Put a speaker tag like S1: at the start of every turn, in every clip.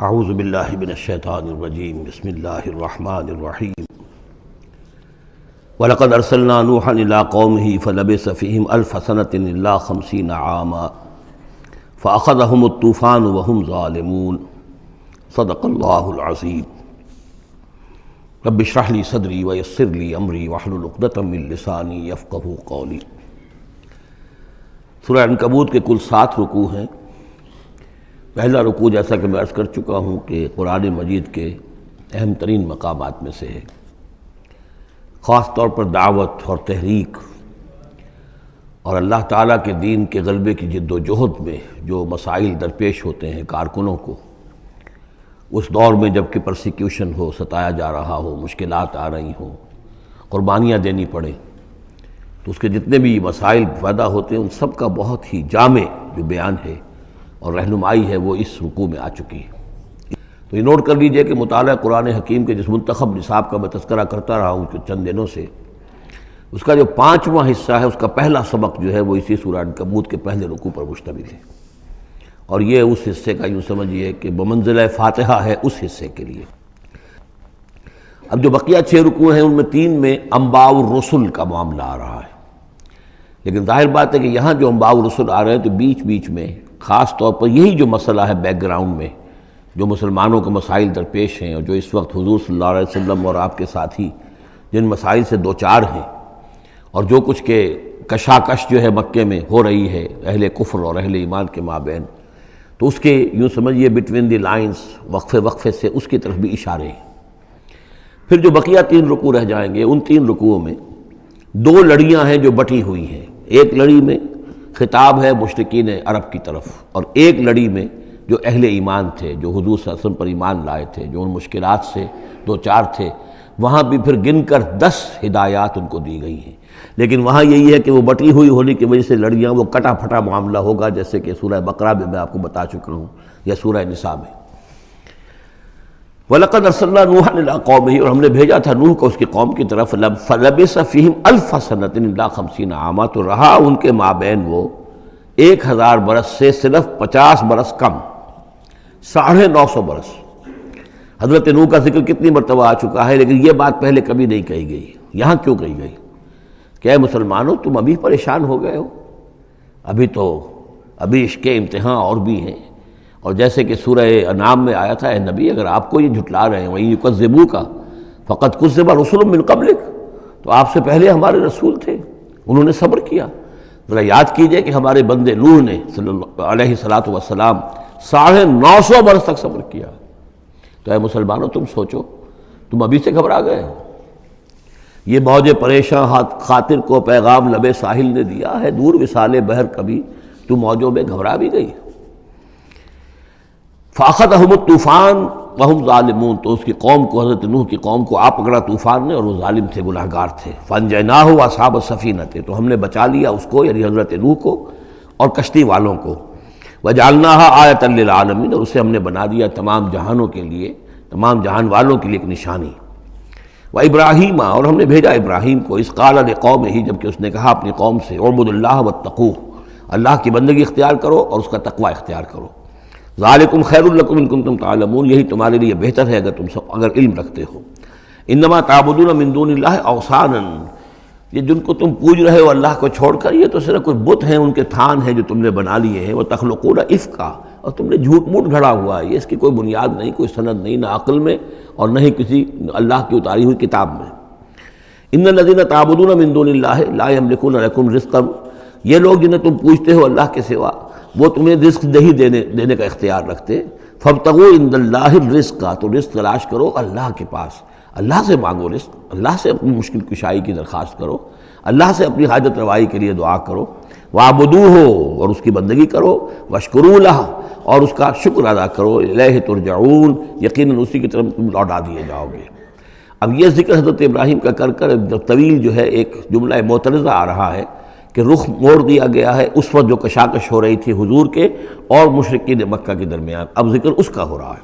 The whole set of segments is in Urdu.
S1: اعوذ باللہ من الشیطان الرجیم بسم اللہ الرحمن الرحیم وَلَقَدْ أَرْسَلْنَا نُوحًا إِلَىٰ قَوْمِهِ فَلَبِثَ فِيهِمْ أَلْفَ سَنَةٍ إِلَّا 50 عَامًا فَأَخَذَهُمُ الطُّوفَانُ وَهُمْ ظَالِمُونَ صدق اللہ العظیم۔ رب اشرح لي صدری ويسر لي امری واحلل عقدۃ من لسانی یفقہوا قولی۔ سورہ عنکبوت کے کل 7 رکوع ہیں۔ پہلا رکوع جیسا کہ میں عرض کر چکا ہوں کہ قرآن مجید کے اہم ترین مقامات میں سے ہے، خاص طور پر دعوت اور تحریک اور اللہ تعالیٰ کے دین کے غلبے کی جد و جہد میں جو مسائل درپیش ہوتے ہیں کارکنوں کو، اس دور میں جب کہ پرسیکیوشن ہو، ستایا جا رہا ہو، مشکلات آ رہی ہوں، قربانیاں دینی پڑیں، تو اس کے جتنے بھی مسائل پیدا ہوتے ہیں ان سب کا بہت ہی جامع جو بیان ہے اور رہنمائی ہے وہ اس رکوع میں آ چکی ہے۔ تو یہ نوٹ کر لیجئے کہ مطالعہ قرآن حکیم کے جس منتخب نصاب کا میں تذکرہ کرتا رہا ہوں چند دنوں سے، اس کا جو 5واں حصہ ہے اس کا پہلا سبق جو ہے وہ اسی سورہ عنکبوت کے پہلے رکوع پر مشتمل ہے، اور یہ اس حصے کا یوں سمجھیے کہ بمنزلہ فاتحہ ہے اس حصے کے لیے۔ اب جو بقیہ 6 رکوع ہیں ان میں 3 میں انباء الرسل کا معاملہ آ رہا ہے، لیکن ظاہر بات ہے کہ یہاں جو انباء الرسل آ رہے ہیں تو بیچ بیچ میں خاص طور پر یہی جو مسئلہ ہے بیک گراؤنڈ میں جو مسلمانوں کے مسائل درپیش ہیں اور جو اس وقت حضور صلی اللہ علیہ وسلم اور آپ کے ساتھی جن مسائل سے دوچار ہیں، اور جو کچھ کہ کشاکش جو ہے مکے میں ہو رہی ہے اہل کفر اور اہل ایمان کے مابین، تو اس کے یوں سمجھیے بٹوین دی لائنز وقفے سے اس کی طرف بھی اشارے ہیں۔ پھر جو بقیہ 3 رکوع رہ جائیں گے ان 3 رکوعوں میں 2 لڑیاں ہیں جو بٹی ہوئی ہیں۔ ایک لڑی میں خطاب ہے مشرکین عرب کی طرف، اور ایک لڑی میں جو اہل ایمان تھے، جو حضور صلی اللہ علیہ وسلم پر ایمان لائے تھے، جو ان مشکلات سے دوچار تھے، وہاں بھی پھر گن کر 10 ہدایات ان کو دی گئی ہیں، لیکن وہاں یہی ہے کہ وہ بٹی ہوئی ہونے کی وجہ سے لڑیاں وہ کٹا پھٹا معاملہ ہوگا، جیسے کہ سورہ بقرہ میں آپ کو بتا چکا ہوں یا سورہ نساء میں۔ وَلَقَدْ أَرْسَلْنَا نُوحًا إِلَىٰ قَوْمِهِ، اور ہم نے بھیجا تھا نوح کو اس کی قوم کی طرف، فَلَبِثَ فِيهِمْ أَلْفَ سَنَةٍ إِلَّا 50 عَامًا، تو رہا ان کے مابین وہ 1000 برس سے صرف 50 برس کم، 950 برس۔ حضرت نوح کا ذکر کتنی مرتبہ آ چکا ہے، لیکن یہ بات پہلے کبھی نہیں کہی گئی، یہاں کیوں کہی گئی کہ اے مسلمانوں تم ابھی پریشان ہو گئے ہو، ابھی عشق امتحان اور بھی ہیں، اور جیسے کہ سورہ انعام میں آیا تھا، اے نبی اگر آپ کو یہ جھٹلا رہے ہیں وَإِن يُكَذِّبُوكَ فَقَدْ كُذِّبَ رُسُلٌ مِّن قَبْلِكَ، تو آپ سے پہلے ہمارے رسول تھے، انہوں نے صبر کیا۔ ذرا یاد کیجئے کہ ہمارے بندے نوح نے صلی اللہ علیہ السلام 950 برس تک صبر کیا۔ تو اے مسلمانوں تم سوچو، تم ابھی سے گھبرا گئے ہو؟ یہ موج پریشاں خاطر کو پیغام لبے ساحل نے دیا ہے، دور وصال بحر کبھی تو موجوں میں گھبرا بھی گئی۔ فَأَخَذَهُمُ الطُّوفَانُ وَهُمْ ظَالِمُونَ، تو اس کی قوم کو، حضرت نوح کی قوم کو آ پکڑا طوفان نے، اور وہ ظالم تھے، گناہگار تھے۔ فَأَنجَيْنَاهُ وَأَصْحَابَ السَّفِينَةِ، تو ہم نے بچا لیا اس کو یعنی حضرت نوح کو اور کشتی والوں کو۔ وَجَعَلْنَاهَا آیَةً لِّلْعَالَمِينَ، اور اسے ہم نے بنا دیا تمام جہانوں کے لیے، تمام جہان والوں کے لیے ایک نشانی۔ وَإِبْرَاهِيمَ، اور ہم نے بھیجا ابراہیم کو، اذ قال لقومه، جب کہ اس نے کہا اپنی قوم سے، اعبدوا اللہ واتقوہ، اللہ کی بندگی اختیار کرو اور اس کا تقوی اختیار کرو۔ ذالکم خیر لکم ان کنتم تعلمون، یہی تمہارے لیے بہتر ہے اگر علم رکھتے ہو۔ انما تعبدون من دون اللہ اوثانا، یہ جن کو تم پوج رہے ہو اللہ کو چھوڑ کر، یہ تو صرف کوئی بت ہیں، ان کے تھان ہیں جو تم نے بنا لیے ہیں۔ وتخلقون افکا، اور تم نے جھوٹ موٹ گھڑا ہوا ہے، یہ اس کی کوئی بنیاد نہیں، کوئی سند نہیں، نہ عقل میں اور نہ ہی کسی اللہ کی اتاری ہوئی کتاب میں۔ ان الذین تعبدون من دون اللہ لا یملکون لکم رزقا، یہ لوگ جنہیں تم پوجتے ہو اللہ کے سوا وہ تمہیں رزق نہیں دینے کا اختیار رکھتے۔ فابتغوا عند اللہ الرزق، تو رزق تلاش کرو اللہ کے پاس، اللہ سے مانگو رزق، اللہ سے اپنی مشکل کشائی کی درخواست کرو، اللہ سے اپنی حاجت روائی کے لیے دعا کرو۔ وَاعْبُدُوهُ، اور اس کی بندگی کرو، وَاشْكُرُوا لَهُ، اور اس کا شکر ادا کرو، إِلَيْهِ تُرْجَعُونَ، یقیناً اسی کی طرف تم لوٹا دیے جاؤ گے۔ اب یہ ذکر حضرت ابراہیم کا کر طویل جو ہے ایک جملہ معترضہ آ رہا ہے کہ رخ موڑ دیا گیا ہے اس وقت جو کشاکش ہو رہی تھی حضور کے اور مشرکین مکہ کے درمیان، اب ذکر اس کا ہو رہا ہے۔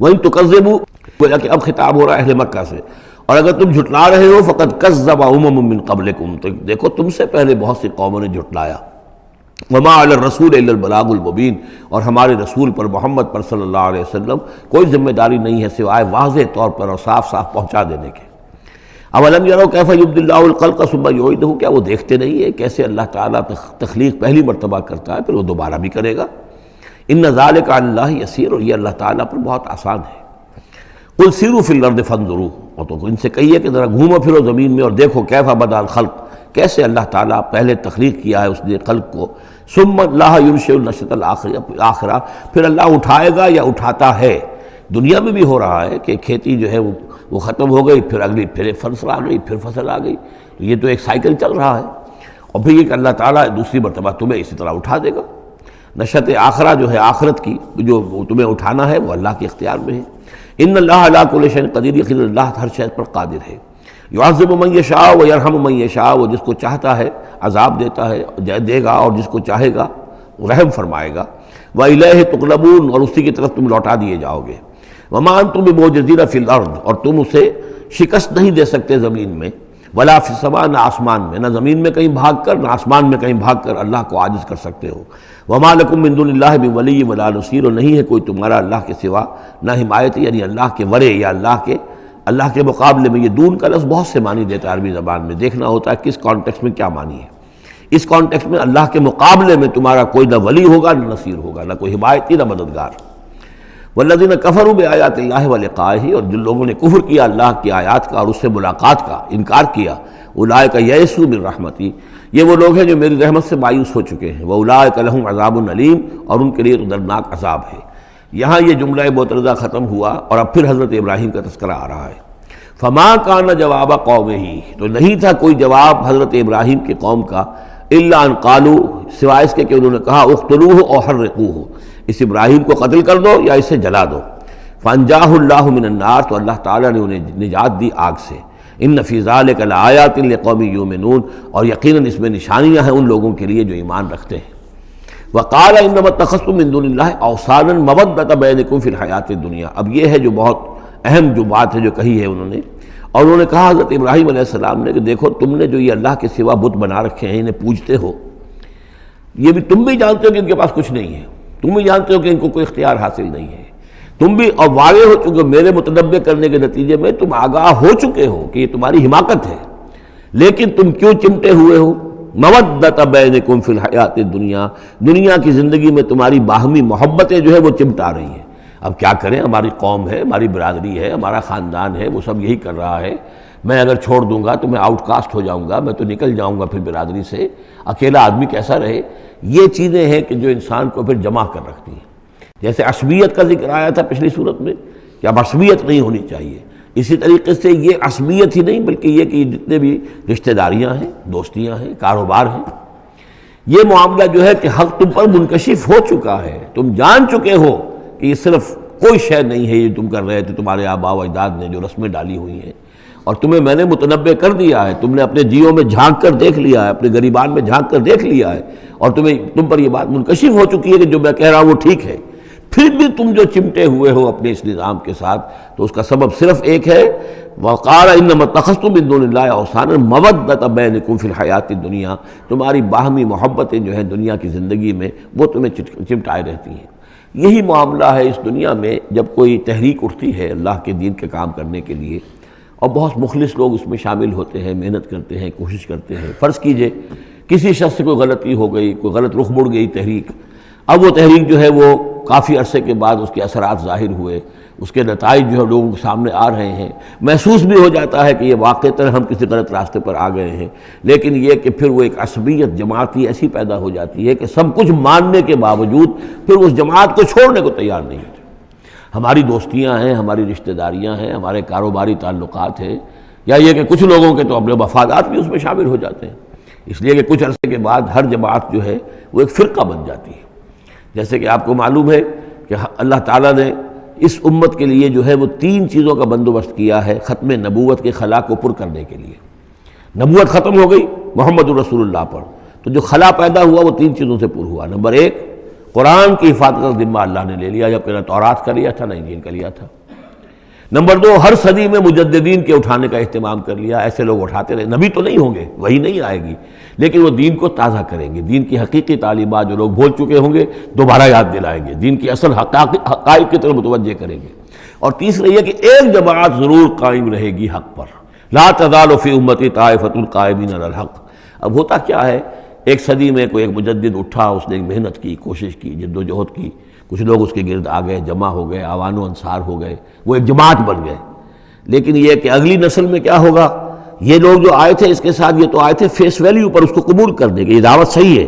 S1: وَإِن تُكَذِّبُوا، گویا کہ اب خطاب ہو رہا ہے اہل مکہ سے، اور اگر تم جھٹلا رہے ہو فقد کذب امم من قبلکم، تو دیکھو تم سے پہلے بہت سی قوموں نے جھٹلایا۔ وما علی الرسول الا البلاغ المبین، اور ہمارے رسول پر محمد پر صلی اللہ علیہ وسلم کوئی ذمہ داری نہیں ہے سوائے واضح طور پر اور صاف صاف پہنچا دینے کے۔ اولم یروا کیف یبدی اللہ الخلق ثم یعیدہ، کیا وہ دیکھتے نہیں ہے کیسے اللہ تعالیٰ تخلیق پہلی مرتبہ کرتا ہے پھر وہ دوبارہ بھی کرے گا۔ ان ذلک علی اللہ یسیر، اور یہ اللہ تعالیٰ پر بہت آسان ہے۔ قل سیروا فی الارض فانظروا، اور تو ان سے کہیے کہ ذرا گھومو پھرو زمین میں اور دیکھو کیف بدا الخلق، کیسے اللہ تعالیٰ پہلے تخلیق کیا ہے اس نے خلق کو، ثم اللہ ینشئ النشأۃ الآخرہ، پھر اللہ اٹھائے گا یا اٹھاتا ہے۔ دنیا میں بھی ہو رہا ہے کہ کھیتی جو ہے وہ ختم ہو گئی، پھر اگلی پھر فصل آ گئی، پھر فصل آ گئی، تو یہ تو ایک سائیکل چل رہا ہے، اور پھر یہ کہ اللہ تعالیٰ دوسری مرتبہ تمہیں اسی طرح اٹھا دے گا۔ نشأۃ آخرہ جو ہے آخرت کی جو تمہیں اٹھانا ہے وہ اللہ کے اختیار میں ہے۔ ان اللہ علی کل شیء قدیر، یقینا اللہ ہر شے پر قادر ہے۔ یعذب من یشاء ویرحم من یشاء، وہ جس کو چاہتا ہے عذاب دیتا ہے دے گا، اور جس کو چاہے گا رحم فرمائے گا۔ وإلیہ تقلبون، اور اسی کی طرف تم لوٹا دیے جاؤ گے۔ وما انتم بمعجزین فی الارض، اور تم اسے شکست نہیں دے سکتے زمین میں، ولا فی السماء، نہ آسمان میں، نہ زمین میں کہیں بھاگ کر نہ آسمان میں کہیں بھاگ کر اللہ کو عاجز کر سکتے ہو۔ وما لکم من دون اللہ من ولی ولا نصیر، اور نہیں ہے کوئی تمہارا اللہ کے سوا نہ حمایت، یعنی اللہ کے ورے یا اللہ کے مقابلے میں۔ یہ دون کا لفظ بہت سے معنی دیتا ہے عربی زبان میں، دیکھنا ہوتا ہے کس کانٹیکسٹ میں کیا معنی ہے۔ اس کانٹیکسٹ میں اللہ کے مقابلے میں تمہارا کوئی نہ ولی ہوگا نہ نصیر ہوگا، نہ کوئی حمایتی نہ مددگار۔ والذین کفروا بآیات اللہ ولقائہ، اور جن لوگوں نے کفر کیا اللہ کی آیات کا اور اس سے ملاقات کا انکار کیا، اولئک یئسوا من رحمتی، یہ وہ لوگ ہیں جو میری رحمت سے مایوس ہو چکے ہیں۔ واولئک لہم عذاب علیم، اور ان کے لیے دردناک عذاب ہے۔ یہاں یہ جملہ معترضہ ختم ہوا اور اب پھر حضرت ابراہیم کا تذکرہ آ رہا ہے۔ فما کان جواب قومہ، تو نہیں تھا کوئی جواب حضرت ابراہیم کی قوم کا، الا ان قالوا، سوائے اس کے کہ انہوں نے کہا اقتلوہ او حرقوہ، اس ابراہیم کو قتل کر دو یا اسے جلا دو۔ فانجاہ اللہ من النار، تو اللہ تعالیٰ نے انہیں نجات دی آگ سے۔ ان فی ذلک لآیات لقوم یؤمنون، اور یقیناً اس میں نشانیاں ہیں ان لوگوں کے لیے جو ایمان رکھتے ہیں۔ وقال انما اتخذتم من دون اللہ اوثانا مودۃ بینکم فی الحیاۃ الدنیا، اب یہ ہے جو بہت اہم جو بات ہے جو کہی ہے انہوں نے، اور انہوں نے کہا حضرت ابراہیم علیہ السلام نے کہ دیکھو تم نے جو یہ اللہ کے سوا بت بنا رکھے ہیں، انہیں پوجتے ہو، یہ بھی تم بھی جانتے ہو کہ ان کے پاس کچھ نہیں ہے، تم بھی جانتے ہو کہ ان کو کوئی اختیار حاصل نہیں ہے، تم بھی اور واقع ہو چکے ہو، میرے متنبع کرنے کے نتیجے میں تم آگاہ ہو چکے ہو کہ یہ تمہاری حماقت ہے، لیکن تم کیوں چمٹے ہوئے ہو؟ مودۃ بینکم فی الحیات الدنیا، دنیا کی زندگی میں تمہاری باہمی محبتیں جو ہے وہ چمٹا رہی ہیں۔ اب کیا کریں، ہماری قوم ہے، ہماری برادری ہے، ہمارا خاندان ہے، وہ سب یہی کر رہا ہے، میں اگر چھوڑ دوں گا تو میں آؤٹ کاسٹ ہو جاؤں گا، میں تو نکل جاؤں گا پھر برادری سے، اکیلا آدمی کیسا رہے۔ یہ چیزیں ہیں کہ جو انسان کو پھر جمع کر رکھتی ہیں۔ جیسے عصبیت کا ذکر آیا تھا پچھلی صورت میں کہ اب عصبیت نہیں ہونی چاہیے، اسی طریقے سے یہ عصبیت ہی نہیں بلکہ یہ کہ جتنے بھی رشتہ داریاں ہیں، دوستیاں ہیں، کاروبار ہیں، یہ معاملہ جو ہے کہ حق تم پر منکشف ہو چکا ہے، تم جان چکے ہو کہ یہ صرف کوئی شے نہیں ہے یہ تم کر رہے تھے، تمہارے آباء و اجداد نے جو رسمیں ڈالی ہوئی ہیں، اور تمہیں میں نے متنبع کر دیا ہے، تم نے اپنے جیوں میں جھانک کر دیکھ لیا ہے، اپنے گریبان میں جھانک کر دیکھ لیا ہے، اور تم پر یہ بات منکشف ہو چکی ہے کہ جو میں کہہ رہا ہوں وہ ٹھیک ہے، پھر بھی تم جو چمٹے ہوئے ہو اپنے اس نظام کے ساتھ، تو اس کا سبب صرف ایک ہے، وقال انما اتخذتم من دون اللہ اوثانا مودۃ بینکم فی الحیات الدنیا، تمہاری باہمی محبتیں جو ہیں دنیا کی زندگی میں وہ تمہیں چمٹائے رہتی ہیں۔ یہی معاملہ ہے اس دنیا میں جب کوئی تحریک اٹھتی ہے اللہ کے دین کے کام کرنے کے لیے، اور بہت مخلص لوگ اس میں شامل ہوتے ہیں، محنت کرتے ہیں، کوشش کرتے ہیں۔ فرض کیجئے کسی شخص سے کوئی غلطی ہو گئی، کوئی غلط رخ مڑ گئی تحریک، اب وہ تحریک جو ہے وہ کافی عرصے کے بعد اس کے اثرات ظاہر ہوئے، اس کے نتائج جو ہے لوگوں کے سامنے آ رہے ہیں، محسوس بھی ہو جاتا ہے کہ یہ واقعتاً ہم کسی غلط راستے پر آ گئے ہیں، لیکن یہ کہ پھر وہ ایک عصبیت جماعتی ایسی پیدا ہو جاتی ہے کہ سب کچھ ماننے کے باوجود پھر اس جماعت کو چھوڑنے کو تیار نہیں ہوتے۔ ہماری دوستیاں ہیں، ہماری رشتہ داریاں ہیں، ہمارے کاروباری تعلقات ہیں، یا یہ کہ کچھ لوگوں کے تو اپنے مفادات بھی اس میں شامل ہو جاتے ہیں، اس لیے کہ کچھ عرصے کے بعد ہر جماعت جو ہے وہ ایک فرقہ بن جاتی ہے۔ جیسے کہ آپ کو معلوم ہے کہ اللہ تعالیٰ نے اس امت کے لیے جو ہے وہ 3 چیزوں کا بندوبست کیا ہے ختم نبوت کے خلا کو پر کرنے کے لیے۔ نبوت ختم ہو گئی محمد رسول اللہ پر، تو جو خلا پیدا ہوا وہ 3 چیزوں سے پر ہوا۔ نمبر 1، قرآن کی حفاظت کا ذمہ اللہ نے لے لیا، جبکہ نہ تورات کا لیا تھا نہ انجیل کا لیا تھا۔ نمبر 2، ہر صدی میں مجددین کے اٹھانے کا اہتمام کر لیا، ایسے لوگ اٹھاتے رہے، نبی تو نہیں ہوں گے، وہی نہیں آئے گی، لیکن وہ دین کو تازہ کریں گے، دین کی حقیقی تعلیمات جو لوگ بھول چکے ہوں گے دوبارہ یاد دلائیں گے، دین کی اصل حقائق کی طرف متوجہ کریں گے۔ اور تیسرا یہ کہ ایک جماعت ضرور قائم رہے گی حق پر، لا تزال فی امتی طائفۃ قائمین علی الحق۔ اب ہوتا کیا ہے، ایک صدی میں کوئی ایک مجدد اٹھا، اس نے ایک محنت کی، کوشش کی، جد و جہد کی، کچھ لوگ اس کے گرد آ گئے، جمع ہو گئے، اعوان و انصار ہو گئے، وہ ایک جماعت بن گئے۔ لیکن یہ کہ اگلی نسل میں کیا ہوگا، یہ لوگ جو آئے تھے اس کے ساتھ، یہ تو آئے تھے فیس ویلیو پر، اس کو قبول کرنے کے، یہ دعوت صحیح ہے،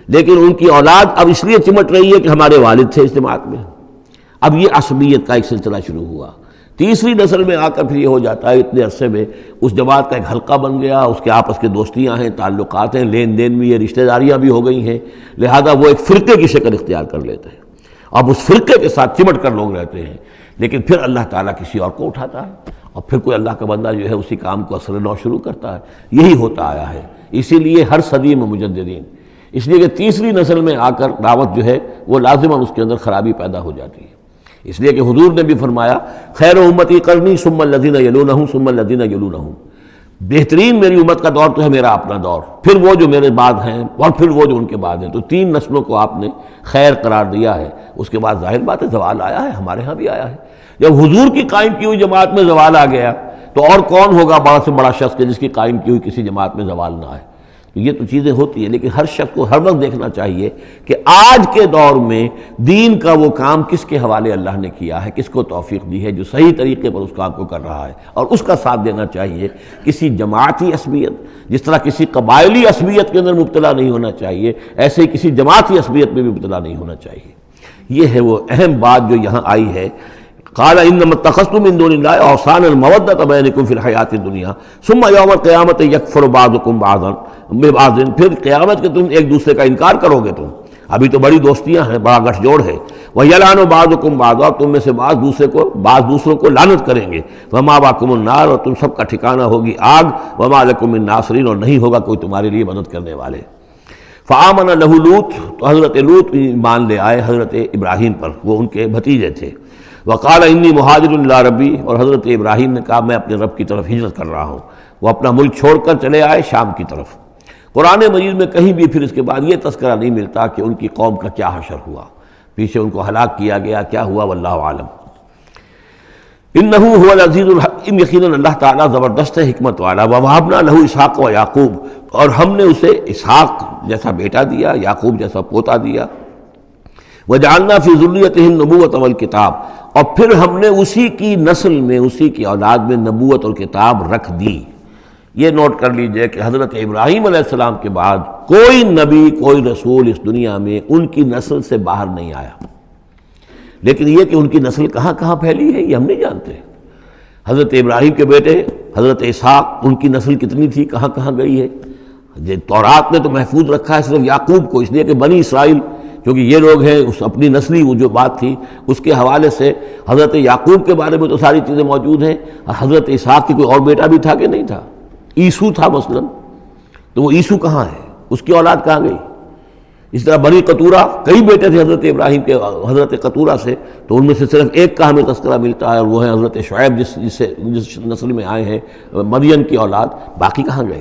S1: لیکن ان کی اولاد اب اس لیے چمٹ رہی ہے کہ ہمارے والد تھے اس جماعت میں۔ اب یہ عصبیت کا ایک سلسلہ شروع ہوا۔ تیسری نسل میں آ کر پھر یہ ہو جاتا ہے، اتنے عرصے میں اس جماعت کا ایک حلقہ بن گیا، اس کے آپس کے دوستیاں ہیں، تعلقات ہیں، لین دین بھی ہے، رشتہ داریاں بھی ہو گئی ہیں، لہذا وہ ایک فرقے کی شکل اختیار کر لیتے ہیں، اب اس فرقے کے ساتھ چمٹ کر لوگ رہتے ہیں۔ لیکن پھر اللہ تعالیٰ کسی اور کو اٹھاتا ہے، اور پھر کوئی اللہ کا بندہ جو ہے اسی کام کو اثر نو شروع کرتا ہے۔ یہی ہوتا آیا ہے، اسی لیے ہر صدی میں مجددین، اس لیے کہ تیسری نسل میں آ کر دعوت جو ہے وہ لازماً اس کے اندر خرابی پیدا ہو جاتی ہے۔ اس لیے کہ حضور نے بھی فرمایا، خیر امتی قرنی ثم الذین یلونہم ثم الذین یلونہم، بہترین میری امت کا دور تو ہے میرا اپنا دور، پھر وہ جو میرے بعد ہیں، اور پھر وہ جو ان کے بعد ہیں۔ تو 3 نسلوں کو آپ نے خیر قرار دیا ہے۔ اس کے بعد ظاہر بات ہے زوال آیا ہے، ہمارے ہاں بھی آیا ہے۔ جب حضور کی قائم کی ہوئی جماعت میں زوال آ گیا تو اور کون ہوگا بڑا سے بڑا شخص کہ جس کی قائم کی ہوئی کسی جماعت میں زوال نہ آئے۔ تو یہ تو چیزیں ہوتی ہیں، لیکن ہر شخص کو ہر وقت دیکھنا چاہیے کہ آج کے دور میں دین کا وہ کام کس کے حوالے اللہ نے کیا ہے، کس کو توفیق دی ہے جو صحیح طریقے پر اس کام کو کر رہا ہے، اور اس کا ساتھ دینا چاہیے۔ کسی جماعتی عصبیت، جس طرح کسی قبائلی عصبیت کے اندر مبتلا نہیں ہونا چاہیے، ایسے ہی کسی جماعتی عصبیت میں بھی مبتلا نہیں ہونا چاہیے۔ یہ ہے وہ اہم بات جو یہاں آئی ہے۔ قال انما اتخذتم من دون اللہ اوثانا مودۃ بینکم فی الحیاۃ الدنیا ثم یوم القیامۃ یکفر بعضکم بعضا ببعض، پھر قیامت کے تم ایک دوسرے کا انکار کرو گے، تم ابھی تو بڑی دوستیاں ہیں، بڑا گٹھ جوڑ ہے، وَيَلْعَنُ بَعْضُكُمْ بَعْضًا، تم میں سے بعض دوسروں کو لعنت کریں گے، وَمَأْوَاكُمُ النَّارُ، اور تم سب کا ٹھکانہ ہوگی آگ، وَمَا لَكُم مِّن نَاصِرِينَ، اور نہیں ہوگا کوئی تمہارے لیے مدد کرنے والے۔ فآمن لہ لوط، تو حضرت لوط ایمان لے آئے حضرت ابراہیم پر، وہ ان کے بھتیجے تھے۔ وقال انی مہاجر الی ربی، اور حضرت ابراہیم نے کہا میں اپنے رب کی طرف ہجرت کر رہا ہوں۔ وہ اپنا ملک چھوڑ کر چلے آئے شام کی طرف۔ قرآن مجید میں کہیں بھی پھر اس کے بعد یہ تذکرہ نہیں ملتا کہ ان کی قوم کا کیا حشر ہوا، پیچھے ان کو ہلاک کیا گیا، کیا ہوا، واللہ عالم۔ انہ هو العزیز الحکیم، یقیناً اللہ تعالیٰ زبردست ہے، حکمت والا۔ ووہبنا لہ اسحاق و یعقوب، اور ہم نے اسے اسحاق جیسا بیٹا دیا، یعقوب جیسا پوتا دیا۔ وجعلنا فی ذریتہ النبوۃ والکتاب، اور پھر ہم نے اسی کی نسل میں، اسی کی اولاد میں نبوت اور کتاب رکھ دی۔ یہ نوٹ کر لیجئے کہ حضرت ابراہیم علیہ السلام کے بعد کوئی نبی، کوئی رسول اس دنیا میں ان کی نسل سے باہر نہیں آیا، لیکن یہ کہ ان کی نسل کہاں کہاں پھیلی ہے یہ ہم نہیں جانتے۔ حضرت ابراہیم کے بیٹے حضرت اسحاق، ان کی نسل کتنی تھی، کہاں کہاں گئی ہے۔ تورات نے تو محفوظ رکھا ہے صرف یعقوب کو، اس لیے کہ بنی اسرائیل کیونکہ یہ لوگ ہیں، اس اپنی نسلی وہ جو بات تھی اس کے حوالے سے حضرت یعقوب کے بارے میں تو ساری چیزیں موجود ہیں۔ حضرت اسحاق کی کوئی اور بیٹا بھی تھا کہ نہیں تھا، عیسو تھا مثلا، تو وہ عیسو کہاں ہے، اس کی اولاد کہاں گئی۔ اس طرح بنی قطورہ، کئی بیٹے تھے حضرت ابراہیم کے حضرت قطورہ سے، تو ان میں سے صرف ایک کا ہمیں تذکرہ ملتا ہے، اور وہ ہے حضرت شعیب جس نسل میں آئے ہیں، مدین کی اولاد، باقی کہاں گئے۔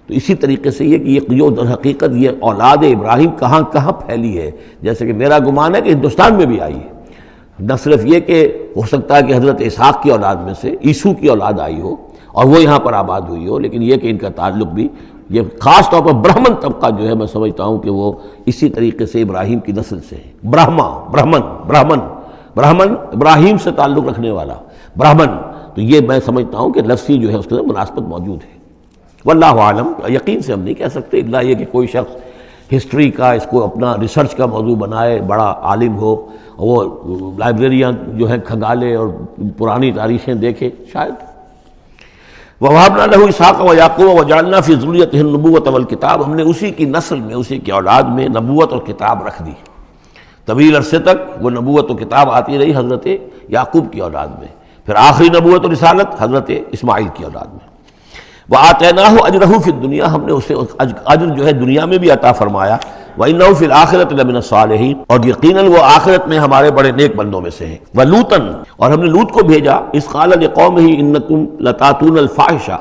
S1: تو اسی طریقے سے یہ کہ یہ جو در حقیقت یہ اولاد ابراہیم کہاں کہاں پھیلی ہے، جیسے کہ میرا گمان ہے کہ ہندوستان میں بھی آئی ہے۔ نہ صرف یہ کہ ہو سکتا ہے کہ حضرت اسحاق کی اولاد میں سے عیسو کی اولاد آئی ہو اور وہ یہاں پر آباد ہوئی ہو، لیکن یہ کہ ان کا تعلق بھی یہ خاص طور پر برہمن طبقہ جو ہے، میں سمجھتا ہوں کہ وہ اسی طریقے سے ابراہیم کی نسل سے ہے۔ برہمن ابراہیم سے تعلق رکھنے والا برہمن، تو یہ میں سمجھتا ہوں کہ لفظی جو ہے اس کے اندر مناسبت موجود ہے۔ واللہ عالم، یقین سے ہم نہیں کہہ سکتے، الا یہ کہ کوئی شخص ہسٹری کا اس کو اپنا ریسرچ کا موضوع بنائے، بڑا عالم ہو، وہ لائبریریاں جو ہیں کھنگالے اور پرانی تاریخیں دیکھے، شاید۔ وَوَهَبْنَا لَهُ اسحاق وَيَعْقُوبَ وَجَعَلْنَا فِي ذُرِّيَّتِهِ النُّبُوَّةَ وَالْكِتَابَ، ہم نے اسی کی نسل میں، اسی کی اولاد میں نبوت اور کتاب رکھ دی۔ طویل عرصے تک وہ نبوت و کتاب آتی رہی حضرت یعقوب کی اولاد میں، پھر آخری نبوت و رسالت حضرت اسماعیل کی اولاد میں۔ وَآتَيْنَاهُ أَجْرَهُ فِي الدُّنْيَا، ہم نے اسے اجر جو ہے دنیا میں بھی عطا فرمایا۔ وَإِنَّهُ فِي الْآخِرَةِ لَمِنَ الصَّالِحِينَ، اور یقیناً وہ آخرت میں ہمارے بڑے نیک بندوں میں سے ہیں۔ وَلُوطًا، اور ہم نے لوط کو بھیجا، اذ قال لقومه انکم لتاتون الفاحشہ،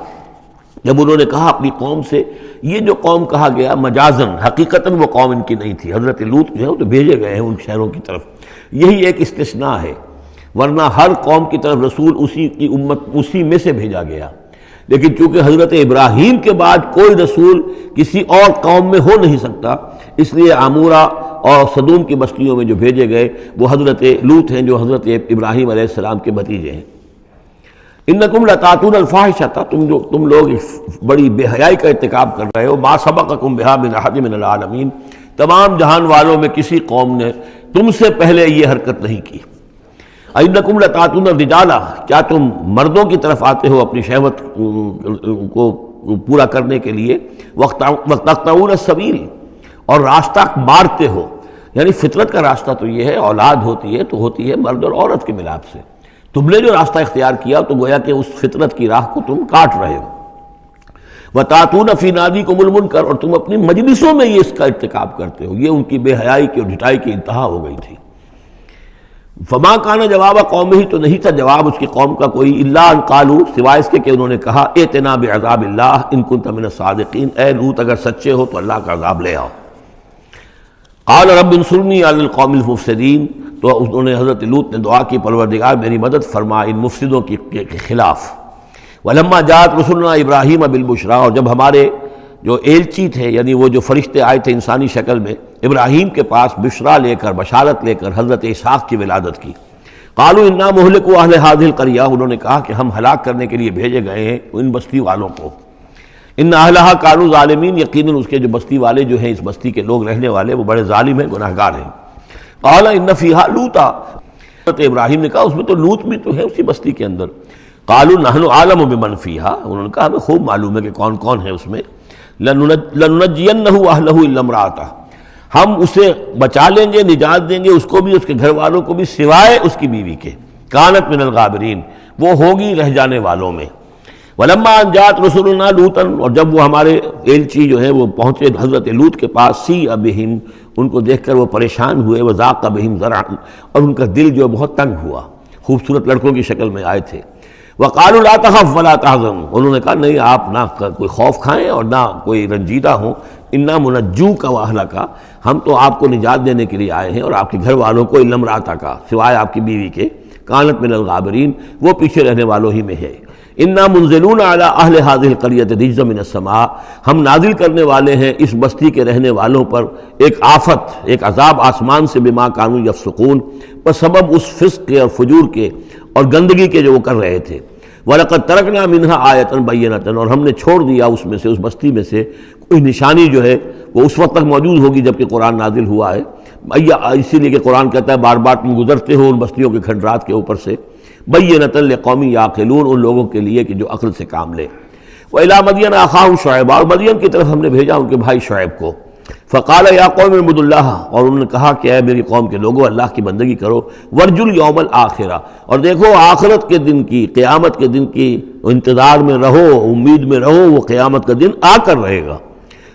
S1: جب انہوں نے کہا اپنی قوم سے، یہ جو قوم کہا گیا مجازن، حقیقتاً وہ قوم ان کی نہیں تھی، حضرت لوط جو ہے وہ تو بھیجے گئے ہیں ان شہروں کی طرف، یہی ایک استثناء ہے، ورنہ ہر قوم کی طرف رسول اسی کی امت اسی میں سے بھیجا گیا، لیکن چونکہ حضرت ابراہیم کے بعد کوئی رسول کسی اور قوم میں ہو نہیں سکتا، اس لیے عمورہ اور صدوم کی بستیوں میں جو بھیجے گئے وہ حضرت لوط ہیں جو حضرت ابراہیم علیہ السلام کے بھتیجے ہیں۔ انکم لتاتون الفاحشۃ، تم لوگ بڑی بے حیائی کا ارتکاب کر رہے ہو، ما سبقکم بہا من احد من العالمین، تمام جہان والوں میں کسی قوم نے تم سے پہلے یہ حرکت نہیں کی۔ انکم لتاتون الرجال، کیا تم مردوں کی طرف آتے ہو اپنی شہوت کو پورا کرنے کے لیے، وتقطعون السبیل، اور راستہ مارتے ہو، یعنی فطرت کا راستہ تو یہ ہے، اولاد ہوتی ہے تو ہوتی ہے مرد اور عورت کے ملاپ سے، تم نے جو راستہ اختیار کیا تو گویا کہ اس فطرت کی راہ کو تم کاٹ رہے ہو۔ وَتَأْتُونَ فِي نَادِيكُمُ الْمُنكَرَ، اور تم اپنی مجلسوں میں یہ اس کا ارتکاب کرتے ہو، یہ ان کی بے حیائی کی اور ڈھٹائی کی انتہا ہو گئی تھی۔ فما کان جواب قومہ، تو نہیں تھا جواب اس کی قوم کا کوئی، الا ان قالوا، سوائے اس کے کہ انہوں نے کہا، ائتنا بعذاب اللہ ان کنت من الصادقین، اے لوط اگر سچے ہو تو اللہ کا عذاب لے آؤ۔ قال رب انصرنی علی القوم المفسدین، تو انہوں نے حضرت لوط نے دعا کی، پروردگار میری مدد فرما ان مفسدوں کے خلاف۔ ولما جاءت رسلنا ابراہیم بالبشریٰ، اور جب ہمارے جو ایلچی تھے یعنی وہ جو فرشتے آئے تھے انسانی شکل میں ابراہیم کے پاس بشرا لے کر، بشارت لے کر حضرت اسحاق کی ولادت کی، قالوا انا مہلکو اہل هذه القریہ، انہوں نے کہا کہ ہم ہلاک کرنے کے لیے بھیجے گئے ہیں ان بستی والوں کو، ان اہلھا کانوا ظالمین، یقیناً اس کے جو بستی والے جو ہیں، اس بستی کے لوگ رہنے والے وہ بڑے ظالم ہیں، گناہگار ہیں۔ قال ان فیہا لوطا، حضرت ابراہیم نے کہا اس میں تو لوط بھی تو ہے اسی بستی کے اندر۔ قالوا نحن اعلم بمن فیہا، انہوں نے کہا ہمیں خوب معلوم ہے کہ کون کون ہے اس میں۔ لننجینہ اہلہ الا امرأتہ، ہم اسے بچا لیں گے، نجات دیں گے، اس کو بھی اس کے گھر والوں کو بھی، سوائے اس کی بیوی کے، کانت من الغابرین، وہ ہوگی رہ جانے والوں میں۔ ولما ان جاءت رسلنا لوطا، اور جب وہ ہمارے ایلچی جو ہے وہ پہنچے حضرت لوط کے پاس، سیء بہم، ان کو دیکھ کر وہ پریشان ہوئے، وضاق بہم ذرعا، اور ان کا دل جو بہت تنگ ہوا، خوبصورت لڑکوں کی شکل میں آئے تھے۔ وقالوا لا تخف ولا تحزن، انہوں نے کہا نہیں آپ نہ کوئی خوف کھائیں اور نہ کوئی رنجیدہ ہوں، انا منجوک واہلک، ہم تو آپ کو نجات دینے کے لیے آئے ہیں اور آپ کے گھر والوں کو، الا امرأتک، سوائے آپ کی بیوی کے، کانت من الغابرین، وہ پیچھے رہنے والوں ہی میں ہے۔ انا منزلون علی اہل هذه القریۃ رجزا من السماء، ہم نازل کرنے والے ہیں اس بستی کے رہنے والوں پر ایک آفت، ایک عذاب آسمان سے، بما کانوا یفسقون، بسبب اس فسق کے اور فجور کے اور گندگی کے جو وہ کر رہے تھے۔ وَلَقَدْ تَرَكْنَا مِنْهَا آیَةً بَيِّنَةً، اور ہم نے چھوڑ دیا اس میں سے، اس بستی میں سے کوئی نشانی جو ہے وہ اس وقت تک موجود ہوگی جب کہ قرآن نازل ہوا ہے، اسی لیے کہ قرآن کہتا ہے بار بار تم گزرتے ہو ان بستیوں کے کھنڈرات کے اوپر سے، بَيِّنَةً لِقَوْمٍ يَعْقِلُونَ، ان لوگوں کے لیے کہ جو عقل سے کام لے۔ وَإِلَىٰ مَدْيَنَ أَخَاهُمْ شُعَيْبًا، اور مدین کی طرف ہم نے بھیجا ان کے بھائی شعیب کو، فقال یا قوم اعبدوا اللہ، اور انہوں نے کہا کہ اے میری قوم کے لوگوں اللہ کی بندگی کرو، وارجوا الیوم الآخرہ، اور دیکھو آخرت کے دن کی، قیامت کے دن کی انتظار میں رہو، امید میں رہو، وہ قیامت کا دن آ کر رہے گا۔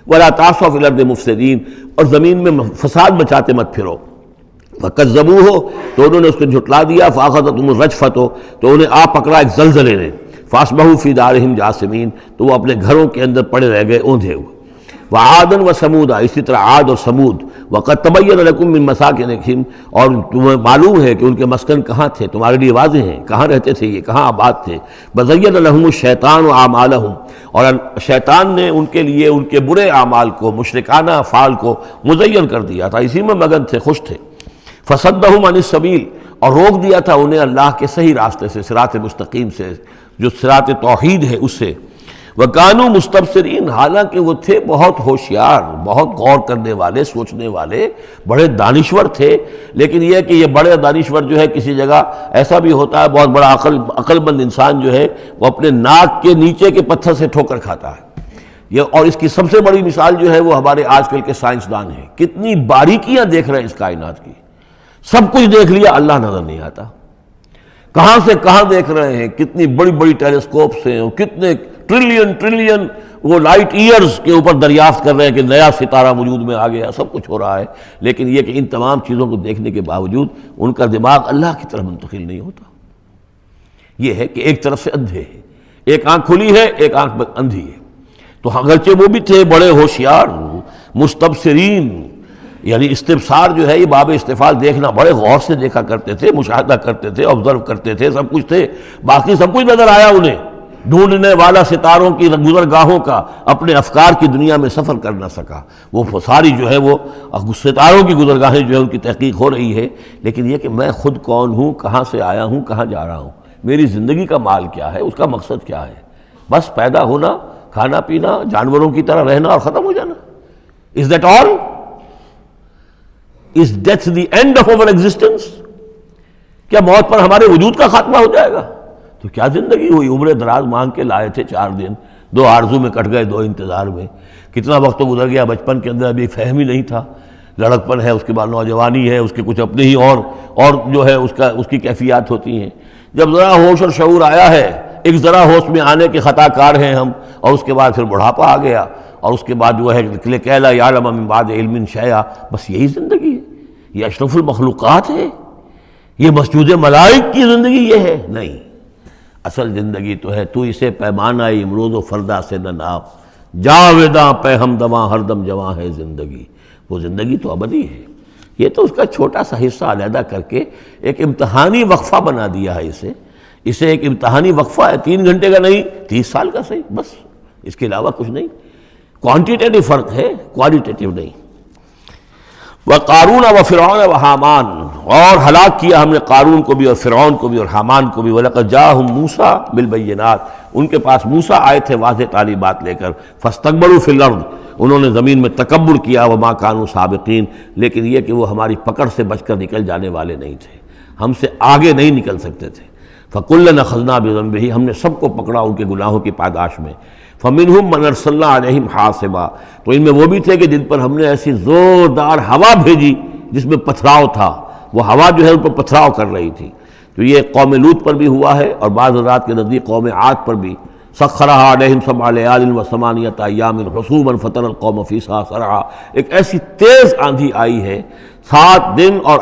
S1: ولا تعثوا فی الارض مفسدین، اور زمین میں فساد مچاتے مت پھرو۔ فکذبوہ، تو انہوں نے اس کو جھٹلا دیا، فاخذتہم الرجفۃ، تو انہیں آ پکڑا ایک زلزلے نے، فاصبحوا فی دارہم جاثمین، تو وہ اپنے گھروں کے اندر پڑے رہ گئے اوندھے ہوئے۔ وعادا وثمودا، اسی طرح عاد اور سمود، وقد تبین لکم من مساکنہم، اور تمہیں معلوم ہے کہ ان کے مسکن کہاں تھے، تمہارے لیے واضح ہیں کہاں رہتے تھے یہ، کہاں آباد تھے۔ وزین لہم الشیطان اعمالہم، اور شیطان نے ان کے لیے ان کے برے اعمال کو، مشرکانہ افعال کو مزین کر دیا تھا، اسی میں مگن تھے، خوش تھے۔ فصدہم عن السبیل، اور روک دیا تھا انہیں اللہ کے صحیح راستے سے، صراط مستقیم سے، جو صراط توحید ہے اس سے۔ وَكَانُوا مُسْتَبْصِرِينَ، حالانکہ وہ تھے بہت ہوشیار، بہت غور کرنے والے، سوچنے والے، بڑے دانشور تھے، لیکن یہ کہ یہ بڑے دانشور جو ہے کسی جگہ ایسا بھی ہوتا ہے، بہت بڑا عقل مند انسان جو ہے وہ اپنے ناک کے نیچے کے پتھر سے ٹھوکر کھاتا ہے۔ یہ، اور اس کی سب سے بڑی مثال جو ہے وہ ہمارے آج کل کے سائنسدان ہیں، کتنی باریکیاں دیکھ رہے ہیں اس کائنات کی، سب کچھ دیکھ لیا، اللہ نظر نہیں آتا، کہاں سے کہاں دیکھ رہے ہیں، کتنی بڑی بڑی ٹیلیسکوپس ہیں اور کتنے ٹریلین وہ لائٹ ایئرز کے اوپر دریافت کر رہے ہیں کہ نیا ستارہ وجود میں آ گیا، سب کچھ ہو رہا ہے، لیکن یہ کہ ان تمام چیزوں کو دیکھنے کے باوجود ان کا دماغ اللہ کی طرف منتقل نہیں ہوتا۔ یہ ہے کہ ایک طرف سے اندھے ہیں، ایک آنکھ کھلی ہے، ایک آنکھ اندھی ہے۔ تو اگرچہ وہ بھی تھے بڑے ہوشیار مستبصرین، یعنی استبصار جو ہے یہ باب استفال، دیکھنا بڑے غور سے دیکھا کرتے تھے، مشاہدہ کرتے تھے، آبزرو کرتے تھے، سب کچھ تھے، باقی سب کچھ نظر آیا انہیں۔ ڈھونڈنے والا ستاروں کی گزرگاہوں کا اپنے افکار کی دنیا میں سفر کر نہ سکا، وہ ساری جو ہے وہ ستاروں کی گزرگاہیں جو ہے ان کی تحقیق ہو رہی ہے، لیکن یہ کہ میں خود کون ہوں، کہاں سے آیا ہوں، کہاں جا رہا ہوں، میری زندگی کا مال کیا ہے، اس کا مقصد کیا ہے؟ بس پیدا ہونا، کھانا پینا، جانوروں کی طرح رہنا اور ختم ہو جانا۔ Is that all? Is death the end of our existence? کیا موت پر ہمارے وجود کا خاتمہ ہو جائے گا؟ تو کیا زندگی ہوئی؟ عمر دراز مانگ کے لائے تھے 4 دن، 2 آرزو میں کٹ گئے، 2 انتظار میں۔ کتنا وقت تو گزر گیا، بچپن کے اندر ابھی فہم ہی نہیں تھا، لڑکپن ہے، اس کے بعد نوجوانی ہے، اس کے کچھ اپنے ہی اور جو ہے اس کی کیفیات ہوتی ہیں۔ جب ذرا ہوش اور شعور آیا ہے، ایک ذرا ہوش میں آنے کے خطا کار ہیں ہم، اور اس کے بعد پھر بڑھاپا آ گیا، اور اس کے بعد جو ہے کہ لا یعلم من بعد علم شیئا، بس یہی زندگی ہے؟ یہ اشرف المخلوقات ہے؟ یہ مسجود ملائک کی زندگی یہ ہے؟ نہیں، اصل زندگی تو ہے تو اسے پیمانہ امروز و فردا سے نہ ناپ، جاویداں پہ ہمدماں ہر دم جواں ہے زندگی، وہ زندگی تو ابدی ہے۔ یہ تو اس کا چھوٹا سا حصہ علیحدہ کر کے ایک امتحانی وقفہ بنا دیا ہے، اسے ایک امتحانی وقفہ ہے، 3 گھنٹے کا نہیں، 30 سال کا صحیح، بس اس کے علاوہ کچھ نہیں۔ کوانٹیٹیو فرق ہے، کوالٹیٹیو نہیں۔ وَقَارُونَ وَفِرْعَوْنَ وَحَامَانَ، اور ہلاک کیا ہم نے قارون کو بھی اور فرعون کو بھی اور حامان کو بھی۔ وَلَقَدْ جَاءَهُم مُوسَىٰ بِالْبَيِّنَاتِ، ان کے پاس موسیٰ آئے تھے واضح تعلیمات لے کر۔ فَاسْتَكْبَرُوا فِي الْأَرْضِ، انہوں نے زمین میں تکبر کیا۔ وَمَا كَانُوا سَابِقِينَ، لیکن یہ کہ وہ ہماری پکڑ سے بچ کر نکل جانے والے نہیں تھے، ہم سے آگے نہیں نکل سکتے تھے۔ فَكُلًّا أَخَذْنَا بِذَنبِهِ، ہم نے سب کو پکڑا ان کے گناہوں کی پاداش میں۔ فَمِنْهُمْ مَنْ أَرْسَلْنَا عَلَيْهِمْ حَاصِبًا، تو ان میں وہ بھی تھے کہ جن پر ہم نے ایسی زوردار ہوا بھیجی جس میں پتھراؤ تھا، وہ ہوا جو ہے ان پر پتھراؤ کر رہی تھی۔ تو یہ قوم لوط پر بھی ہوا ہے، اور بعض حضرات کے نزدیک قوم عاد پر بھی۔ سخرها عليهم 7 ليال و8 أيام حسوما فترى القوم فيها صرعا، ایک ایسی تیز آندھی آئی ہے، 7 دن اور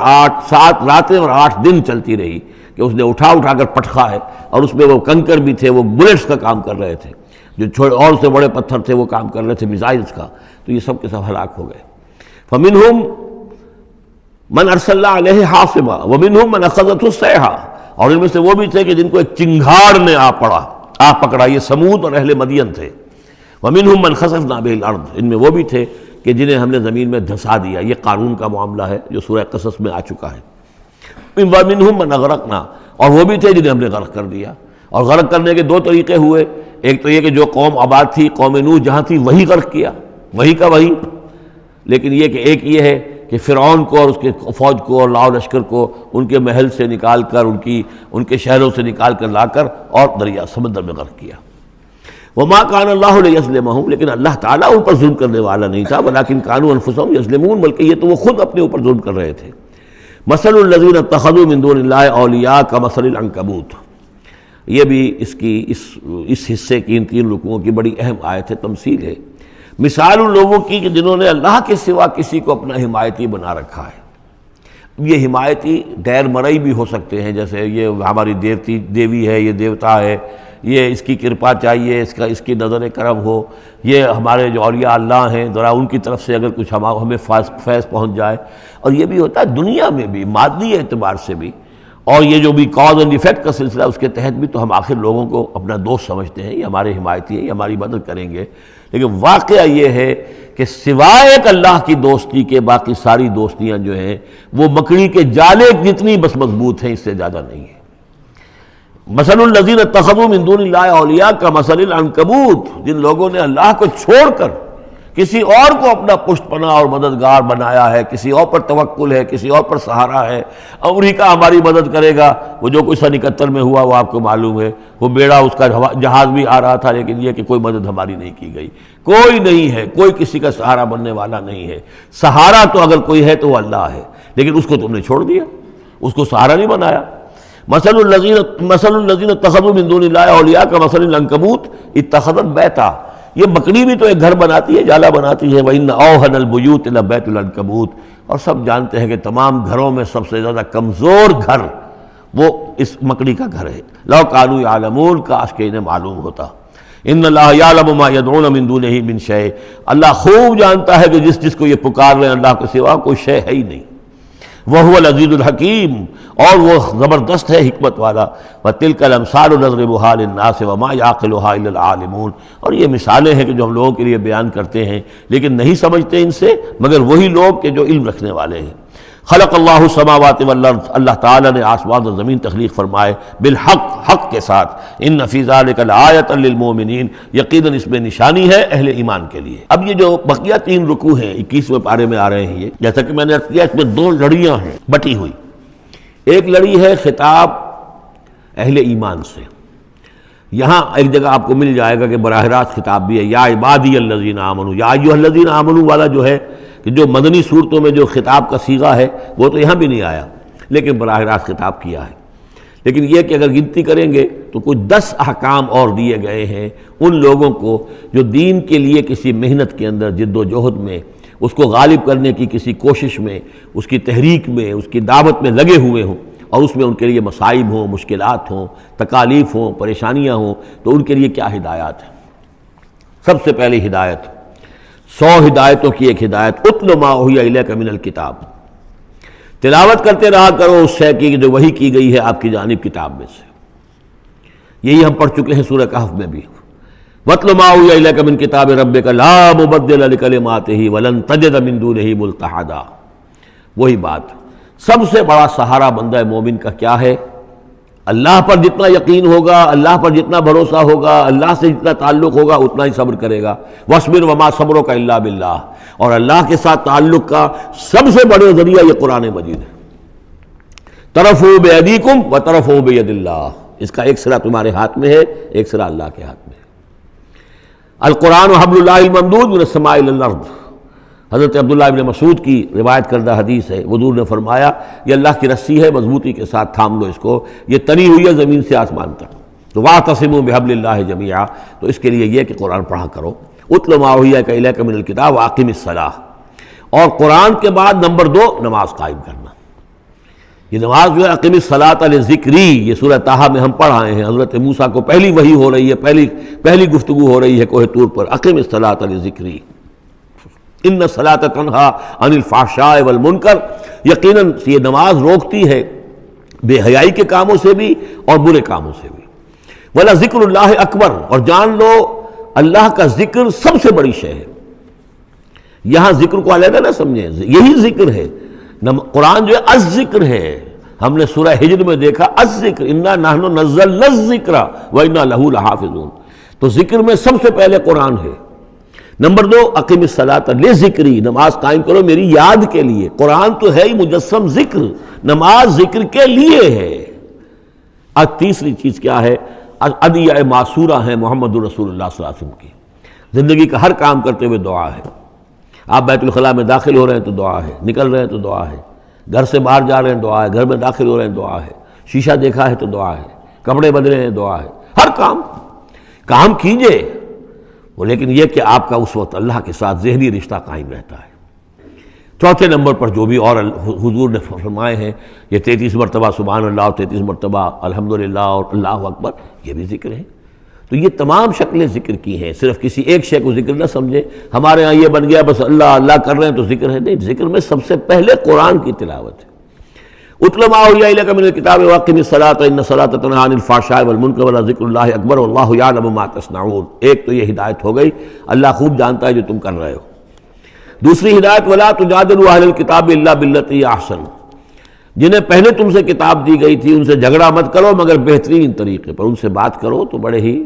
S1: 7 راتیں اور 8 دن چلتی رہی کہ اس نے اٹھا کر پٹخا ہے، اور اس میں وہ کنکر بھی تھے، وہ بلٹس کا کام کر رہے تھے، جو اور سے بڑے پتھر تھے وہ کام کر رہے تھے، میزائلز کا، تو یہ سب کے سب ہلاک ہو گئے۔ فمنہم من ارسلنا علیہ حاصبا ومنہم من اخذته الصیحہ، اور ان میں سے وہ بھی تھے کہ جن کو ایک چنگھاڑ نے آ پکڑا، یہ سمود اور اہل مدین تھے۔ ومنہم من خسفنا به الارض، ان میں وہ بھی تھے کہ جنہیں ہم نے زمین میں دھسا دیا، یہ قارون کا معاملہ ہے جو سورہ قصص میں آ چکا ہے۔ ومنہم من اغرقنا، اور وہ بھی تھے جنہیں ہم نے غرق کر دیا، اور غرق کرنے کے 2 طریقے ہوئے، ایک تو یہ کہ جو قوم آباد تھی، قوم نوح جہاں تھی وہی غرق کیا، وہی کا وہی، لیکن یہ کہ ایک یہ ہے کہ فرعون کو اور اس کے فوج کو اور لاؤ لشکر کو ان کے محل سے نکال کر، ان کے شہروں سے نکال کر لا کر اور دریا سمندر میں غرق کیا۔ وما كان الله ليظلمهم، لیکن اللہ تعالیٰ ان پر ظلم کرنے والا نہیں تھا، ولكن كانوا انفسهم يظلمون، بلکہ یہ تو وہ خود اپنے اوپر ظلم کر رہے تھے۔ مثل الذين اتخذوا من دون الله اولیاء كمثل العنکبوت، یہ بھی اس حصے کی ان 3 رکوعوں کی بڑی اہم آیت ہے، تمثیل ہے۔ مثال ان لوگوں کی کہ جنہوں نے اللہ کے سوا کسی کو اپنا حمایتی بنا رکھا ہے۔ یہ حمایتی غیر مرئی بھی ہو سکتے ہیں، جیسے یہ ہماری دیوی ہے، یہ دیوتا ہے، یہ اس کی کرپا چاہیے، اس کی نظر کرم ہو، یہ ہمارے جو اولیاء اللہ ہیں ذرا ان کی طرف سے اگر کچھ ہمیں فیض پہنچ جائے۔ اور یہ بھی ہوتا ہے دنیا میں بھی، مادی اعتبار سے بھی، اور یہ جو بھی کاز اینڈ ایفیکٹ کا سلسلہ اس کے تحت بھی، تو ہم آخر لوگوں کو اپنا دوست سمجھتے ہیں، یہ ہمارے حمایتی ہیں، یہ ہماری مدد کریں گے، لیکن واقعہ یہ ہے کہ سوائے ایک اللہ کی دوستی کے باقی ساری دوستیاں جو ہیں وہ مکڑی کے جالے جتنی بس مضبوط ہیں، اس سے زیادہ نہیں ہے۔ مثل الذین اتخذوا من دون اللہ اولیاء کمثل العنکبوت، جن لوگوں نے اللہ کو چھوڑ کر کسی اور کو اپنا پشت پناہ اور مددگار بنایا ہے، کسی اور پر توکل ہے، کسی اور پر سہارا ہے، امریکہ ہماری مدد کرے گا، وہ جو کچھ 71 میں ہوا وہ آپ کو معلوم ہے، وہ بیڑا اس کا جہاز بھی آ رہا تھا، لیکن یہ کہ کوئی مدد ہماری نہیں کی گئی، کوئی نہیں ہے، کوئی کسی کا سہارا بننے والا نہیں ہے۔ سہارا تو اگر کوئی ہے تو وہ اللہ ہے، لیکن اس کو تم نے چھوڑ دیا، اس کو سہارا نہیں بنایا۔ مثل الذین اتخذوا من دون اللہ اولیاء کمثل العنکبوت اتخذت بیتا، یہ بکری بھی تو ایک گھر بناتی ہے، جالا بناتی ہے، وَإِنَّ أَوْهَنَ الْبُيُوتِ لَبَيْتُ الْعَنكَبُوتِ، اور سب جانتے ہیں کہ تمام گھروں میں سب سے زیادہ کمزور گھر وہ اس مکڑی کا گھر ہے۔ لَوْ كَانُوا يَعْلَمُونَ، کاش کہ انہیں معلوم ہوتا۔ ان اللہ یعلم ما یدعون من دونہ من شیء، اللہ خوب جانتا ہے کہ جس کو یہ پکار رہے ہیں اللہ کے سوا کوئی شے ہے ہی نہیں۔ وَهُوَ الْعَزِيزُ الْحَكِيمُ، اور وہ زبردست ہے حکمت والا۔ وَتِلْكَ الْأَمْثَالُ نَضْرِبُهَا لِلنَّاسِ وَمَا يَعْقِلُهَا إِلَّا الْعَالِمُونَ، اور یہ مثالیں ہیں کہ جو ہم لوگوں کے لیے بیان کرتے ہیں لیکن نہیں سمجھتے ان سے مگر وہی لوگ کہ جو علم رکھنے والے ہیں۔ خلق اللہ السماوات والارض، اللہ تعالیٰ نے آسمان اور زمین تخلیق فرمائے بالحق، حق کے ساتھ۔ ان فی ذلک لآیۃ للمؤمنین، یقیناً اس میں نشانی ہے اہل ایمان کے لیے۔ اب یہ جو بقیہ 3 رکوع ہیں 21ویں پارے میں آ رہے ہیں، یہ جیسا کہ میں نے عرض کیا اس میں 2 لڑیاں ہیں بٹی ہوئی۔ ایک لڑی ہے خطاب اہل ایمان سے، یہاں ایک جگہ آپ کو مل جائے گا کہ براہ راست خطاب بھی ہے، یا عبادی الذین آمنوا، یا ایھا الذین آمنوا والا جو ہے کہ جو مدنی صورتوں میں جو خطاب کا صیغہ ہے وہ تو یہاں بھی نہیں آیا لیکن براہ راست خطاب کیا ہے۔ لیکن یہ کہ اگر گنتی کریں گے تو کچھ 10 احکام اور دیے گئے ہیں ان لوگوں کو جو دین کے لیے کسی محنت کے اندر جد و جہد میں، اس کو غالب کرنے کی کسی کوشش میں، اس کی تحریک میں، اس کی دعوت میں لگے ہوئے ہوں، اور اس میں ان کے لیے مصائب ہوں، مشکلات ہوں، تکالیف ہوں، پریشانیاں ہوں، تو ان کے لیے کیا ہدایات ہیں۔ سب سے پہلی ہدایت 100 ہدایتوں کی ایک ہدایت، اتل ما اوحی الیک من الکتاب، تلاوت کرتے رہا کرو اس شے کی جو وحی کی گئی ہے آپ کی جانب کتاب میں سے۔ یہی ہم پڑھ چکے ہیں سورہ کہف میں بھی، واتل ما اوحی الیک من کتاب ربک لا مبدل لکلماتہ ولن تجد من دونہ ملتحدا۔ وہی بات، سب سے بڑا سہارا بندہ مومن کا کیا ہے؟ اللہ پر جتنا یقین ہوگا، اللہ پر جتنا بھروسہ ہوگا، اللہ سے جتنا تعلق ہوگا اتنا ہی صبر کرے گا۔ وَاصْبِرْ وَمَا صَبْرُكَ إِلَّا بِاللَّهِ، اور اللہ کے ساتھ تعلق کا سب سے بڑے ذریعہ یہ قرآن مجید ہے۔ طرفوا بِأَيْدِيكُمْ وَطَرَفُوا بِيَدِ اللَّهِ، اس کا ایک سرا تمہارے ہاتھ میں ہے، ایک سرا اللہ کے ہاتھ میں ہے۔ القرآن حبل اللہ الممدود من السماء إلى الأرض، حضرت عبداللہ ابن مسعود کی روایت کردہ حدیث ہے، حضور نے فرمایا یہ اللہ کی رسی ہے، مضبوطی کے ساتھ تھام لو اس کو، یہ تنی ہوئی ہے زمین سے آسمان تک۔ تو واعتصموا بحبل اللہ جمیعا، تو اس کے لیے یہ کہ قرآن پڑھا کرو۔ اتل ما اوحی الیک من الکتاب واقم الصلاۃ، اور قرآن کے بعد نمبر 2 نماز قائم کرنا۔ یہ نماز جو ہے اقم الصلاۃ لذکری، یہ سورہ طٰہٰ میں ہم پڑھ آئے ہیں، حضرت موسیٰ کو پہلی وحی ہو رہی ہے، پہلی گفتگو ہو رہی ہے کوہ طور پر، اقم الصلاۃ لذکری ان الصلاۃ تنہی عن الفحشاء والمنکر، یقیناً یہ نماز روکتی ہے بے حیائی کے کاموں سے بھی اور برے کاموں سے بھی۔ وَلَذِكْرُ اللَّهِ اکبر، اور جان لو اللہ کا ذکر سب سے بڑی شے ہے۔ یہاں ذکر کو علیحدہ نہ سمجھیں، یہی ذکر ہے، قرآن جو ہے الذکر ہے۔ ہم نے سورہ ہجر میں دیکھا الذکر، انا نحن نزلنا الذکر وانا لہ لحافظون، تو ذکر میں سب سے پہلے قرآن ہے۔ نمبر 2 اقم الصلاۃ لذکری، نماز قائم کرو میری یاد کے لیے۔ قرآن تو ہے ہی مجسم ذکر، نماز ذکر کے لیے ہے۔ اور تیسری چیز کیا ہے؟ ادعیہ معصورہ ہیں محمد رسول اللہ صلی اللہ علیہ وسلم کی، زندگی کا ہر کام کرتے ہوئے دعا ہے۔ آپ بیت الخلاء میں داخل ہو رہے ہیں تو دعا ہے، نکل رہے ہیں تو دعا ہے، گھر سے باہر جا رہے ہیں دعا ہے، گھر میں داخل ہو رہے ہیں دعا ہے، شیشہ دیکھا ہے تو دعا ہے، کپڑے بدلے ہیں دعا ہے، ہر کام کیجئے وہ، لیکن یہ کہ آپ کا اس وقت اللہ کے ساتھ ذہنی رشتہ قائم رہتا ہے۔ چوتھے نمبر پر جو بھی اور حضور نے فرمائے ہیں، یہ 33 مرتبہ سبحان اللہ اور 33 مرتبہ الحمدللہ اور اللہ اکبر، یہ بھی ذکر ہے۔ تو یہ تمام شکلیں ذکر کی ہیں، صرف کسی ایک شے کو ذکر نہ سمجھے ہمارے ہاں یہ بن گیا بس اللہ اللہ کر رہے ہیں تو ذکر ہے، نہیں، ذکر میں سب سے پہلے قرآن کی تلاوت ہے۔ اتل ما اوحی الیک من الکتاب واقم الصلاۃ ان الصلاۃ تنہی عن الفحشاء والمنکر ولذکر اللہ اکبر واللہ یعلم ما تصنعون۔ ایک تو یہ ہدایت ہو گئی، اللہ خوب جانتا ہے جو تم کر رہے ہو۔ دوسری ہدایت ولا تجادلوا اہل الکتاب الا باللتی ہی احسن، جنہیں پہلے تم سے کتاب دی گئی تھی ان سے جھگڑا مت کرو مگر بہترین طریقے پر، ان سے بات کرو تو بڑے ہی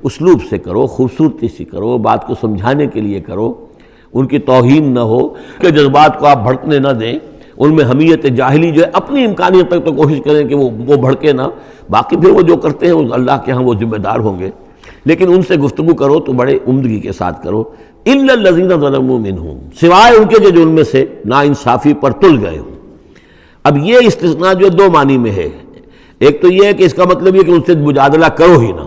S1: اسلوب سے کرو، خوبصورتی سے کرو، بات کو سمجھانے کے لیے کرو، ان کی توہین نہ ہو کہ جذبات کو آپ بھڑکنے نہ دیں، ان میں حمیت جاہلی جو ہے اپنی امکانیت تک تو کوشش کریں کہ وہ بھڑکے نہ، باقی پھر وہ جو کرتے ہیں وہ اللہ کے ہاں وہ ذمہ دار ہوں گے، لیکن ان سے گفتگو کرو تو بڑے عمدگی کے ساتھ کرو۔ الا الذین ظلموا منہم، سوائے ان کے جو ان میں سے نا انصافی پر تل گئے ہوں۔ اب یہ استثناء جو 2 معنی میں ہے، ایک تو یہ ہے کہ اس کا مطلب یہ کہ ان سے مجادلہ کرو ہی نہ،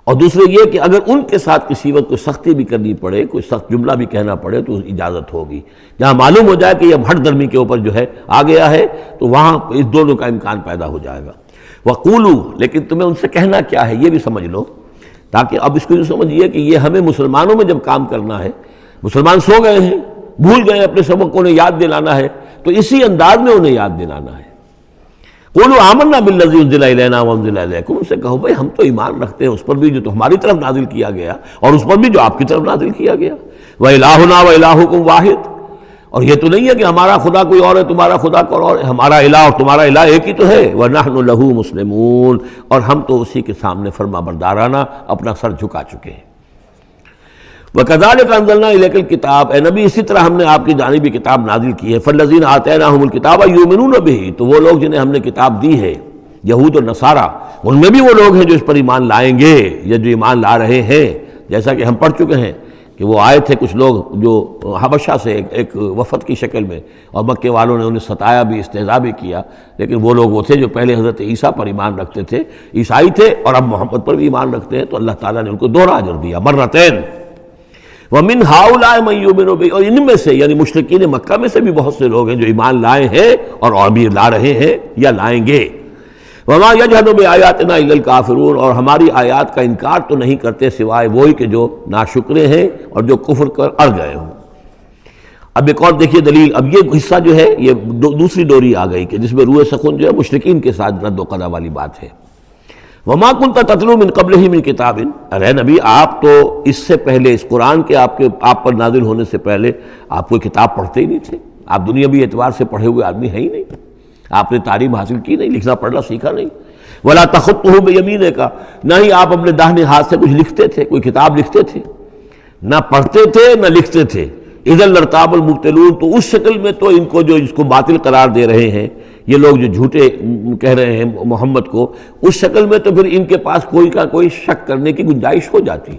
S1: اور دوسرے یہ کہ اگر ان کے ساتھ کسی وقت کوئی سختی بھی کرنی پڑے، کوئی سخت جملہ بھی کہنا پڑے تو اجازت ہوگی، جہاں معلوم ہو جائے کہ یہ ہٹ درمی کے اوپر جو ہے آ گیا ہے تو وہاں اس دونوں کا امکان پیدا ہو جائے گا۔ وَقُولُوا، لیکن تمہیں ان سے کہنا کیا ہے یہ بھی سمجھ لو، تاکہ اب اس کو یہ سمجھیے کہ یہ ہمیں مسلمانوں میں جب کام کرنا ہے، مسلمان سو گئے ہیں، بھول گئے اپنے سبق کو، انہیں یاد دلانا ہے تو اسی انداز میں انہیں یاد دلانا ہے۔ قولوا آمنا بالذی انزل الینا وانزل الیکم، ان سے کہو بھائی ہم تو ایمان رکھتے ہیں اس پر بھی جو ہماری طرف نازل کیا گیا اور اس پر بھی جو آپ کی طرف نازل کیا گیا۔ وَإِلٰہُنَا وَإِلٰہُکُمْ وَاحِدٌ، اور یہ تو نہیں ہے کہ ہمارا خدا کوئی اور ہے تمہارا خدا کوئی اور ہے، ہمارا الہ اور تمہارا الہ ایک ہی تو ہے۔ وَنَحْنُ لَهُ مُسْلِمُونَ، اور ہم تو اسی کے سامنے فرما بردارانہ اپنا سر جھکا چکے ہیں۔ وَكَذَلِكَ أَنزَلْنَا إِلَيْكَ الْكِتَابَ، اے نبی اسی طرح ہم نے آپ کی جانب یہ کتاب نازل کی ہے۔ فَالَّذِينَ آتَيْنَاهُمُ الْكِتَابَ يُؤْمِنُونَ بِهِ، تو وہ لوگ جنہیں ہم نے کتاب دی ہے، یہود اور نصارہ، ان میں بھی وہ لوگ ہیں جو اس پر ایمان لائیں گے یا جو ایمان لا رہے ہیں، جیسا کہ ہم پڑھ چکے ہیں کہ وہ آئے تھے کچھ لوگ جو حبشہ سے ایک وفد کی شکل میں، اور مکے والوں نے انہیں ستایا بھی، استہزاء بھی کیا، لیکن وہ لوگ وہ تھے جو پہلے حضرت عیسیٰ پر ایمان رکھتے تھے، عیسائی تھے، اور اب محمد پر بھی ایمان رکھتے ہیں، تو اللہ تعالیٰ نے ان کو دوہرا اجر دیا، مرتین۔ وَمِنْ هَؤُلَاءِ مَن يُؤْمِنُ بِهِ، اور ان میں سے یعنی مشرکین مکہ میں سے بھی بہت سے لوگ ہیں جو ایمان لائے ہیں اور ابھی لا رہے ہیں یا لائیں گے۔ وَمَا يَجْحَدُ بِآيَاتِنَا إِلَّا الْكَافِرُونَ، اور ہماری آیات کا انکار تو نہیں کرتے سوائے وہی کہ جو ناشکرے ہیں اور جو کفر کر اڑ گئے ہوں۔ اب ایک اور دیکھیے دلیل، اب یہ حصہ جو ہے یہ دوسری ڈوری آ گئی کہ جس میں روح سخن جو ہے مشرکین کے ساتھ رد و قضا والی بات ہے۔ وَمَا كُنْتَ تَتْلُو مِن قَبْلِهِ مِن كِتَابٍ، ارے نبی آپ تو اس سے پہلے، اس قرآن کے آپ پر نازل ہونے سے پہلے آپ کوئی کتاب پڑھتے ہی نہیں تھے، آپ دنیاوی اعتبار سے پڑھے ہوئے آدمی ہیں ہی نہیں، آپ نے تعلیم حاصل کی نہیں، لکھنا پڑھنا سیکھا نہیں۔ وَلَا تَخُطُّهُ بِيَمِينِكَ، نہ ہی آپ اپنے داہنے ہاتھ سے کچھ لکھتے تھے، کوئی کتاب لکھتے تھے، نہ پڑھتے تھے نہ لکھتے تھے۔ اِذًا لَارْتَابَ الْمُبْطِلُونَ، تو اس شکل میں تو ان کو جو اس کو باطل قرار دے رہے ہیں یہ لوگ جو جھوٹے کہہ رہے ہیں محمد کو، اس شکل میں تو پھر ان کے پاس کوئی کا کوئی شک کرنے کی گنجائش ہو جاتی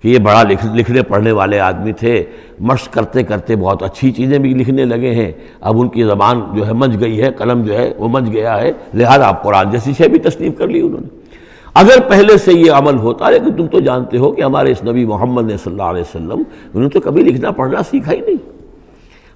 S1: کہ یہ بڑا لکھنے پڑھنے والے آدمی تھے، مشق کرتے کرتے بہت اچھی چیزیں بھی لکھنے لگے ہیں، اب ان کی زبان جو ہے منج گئی ہے، قلم جو ہے وہ منج گیا ہے، لہذا اب قرآن جیسی شے بھی تصنیف کر لی انہوں نے۔ اگر پہلے سے یہ عمل ہوتا، لیکن تم تو جانتے ہو کہ ہمارے اس نبی محمد نے صلی اللہ علیہ وسلم انہوں نے تو کبھی لکھنا پڑھنا سیکھا ہی نہیں۔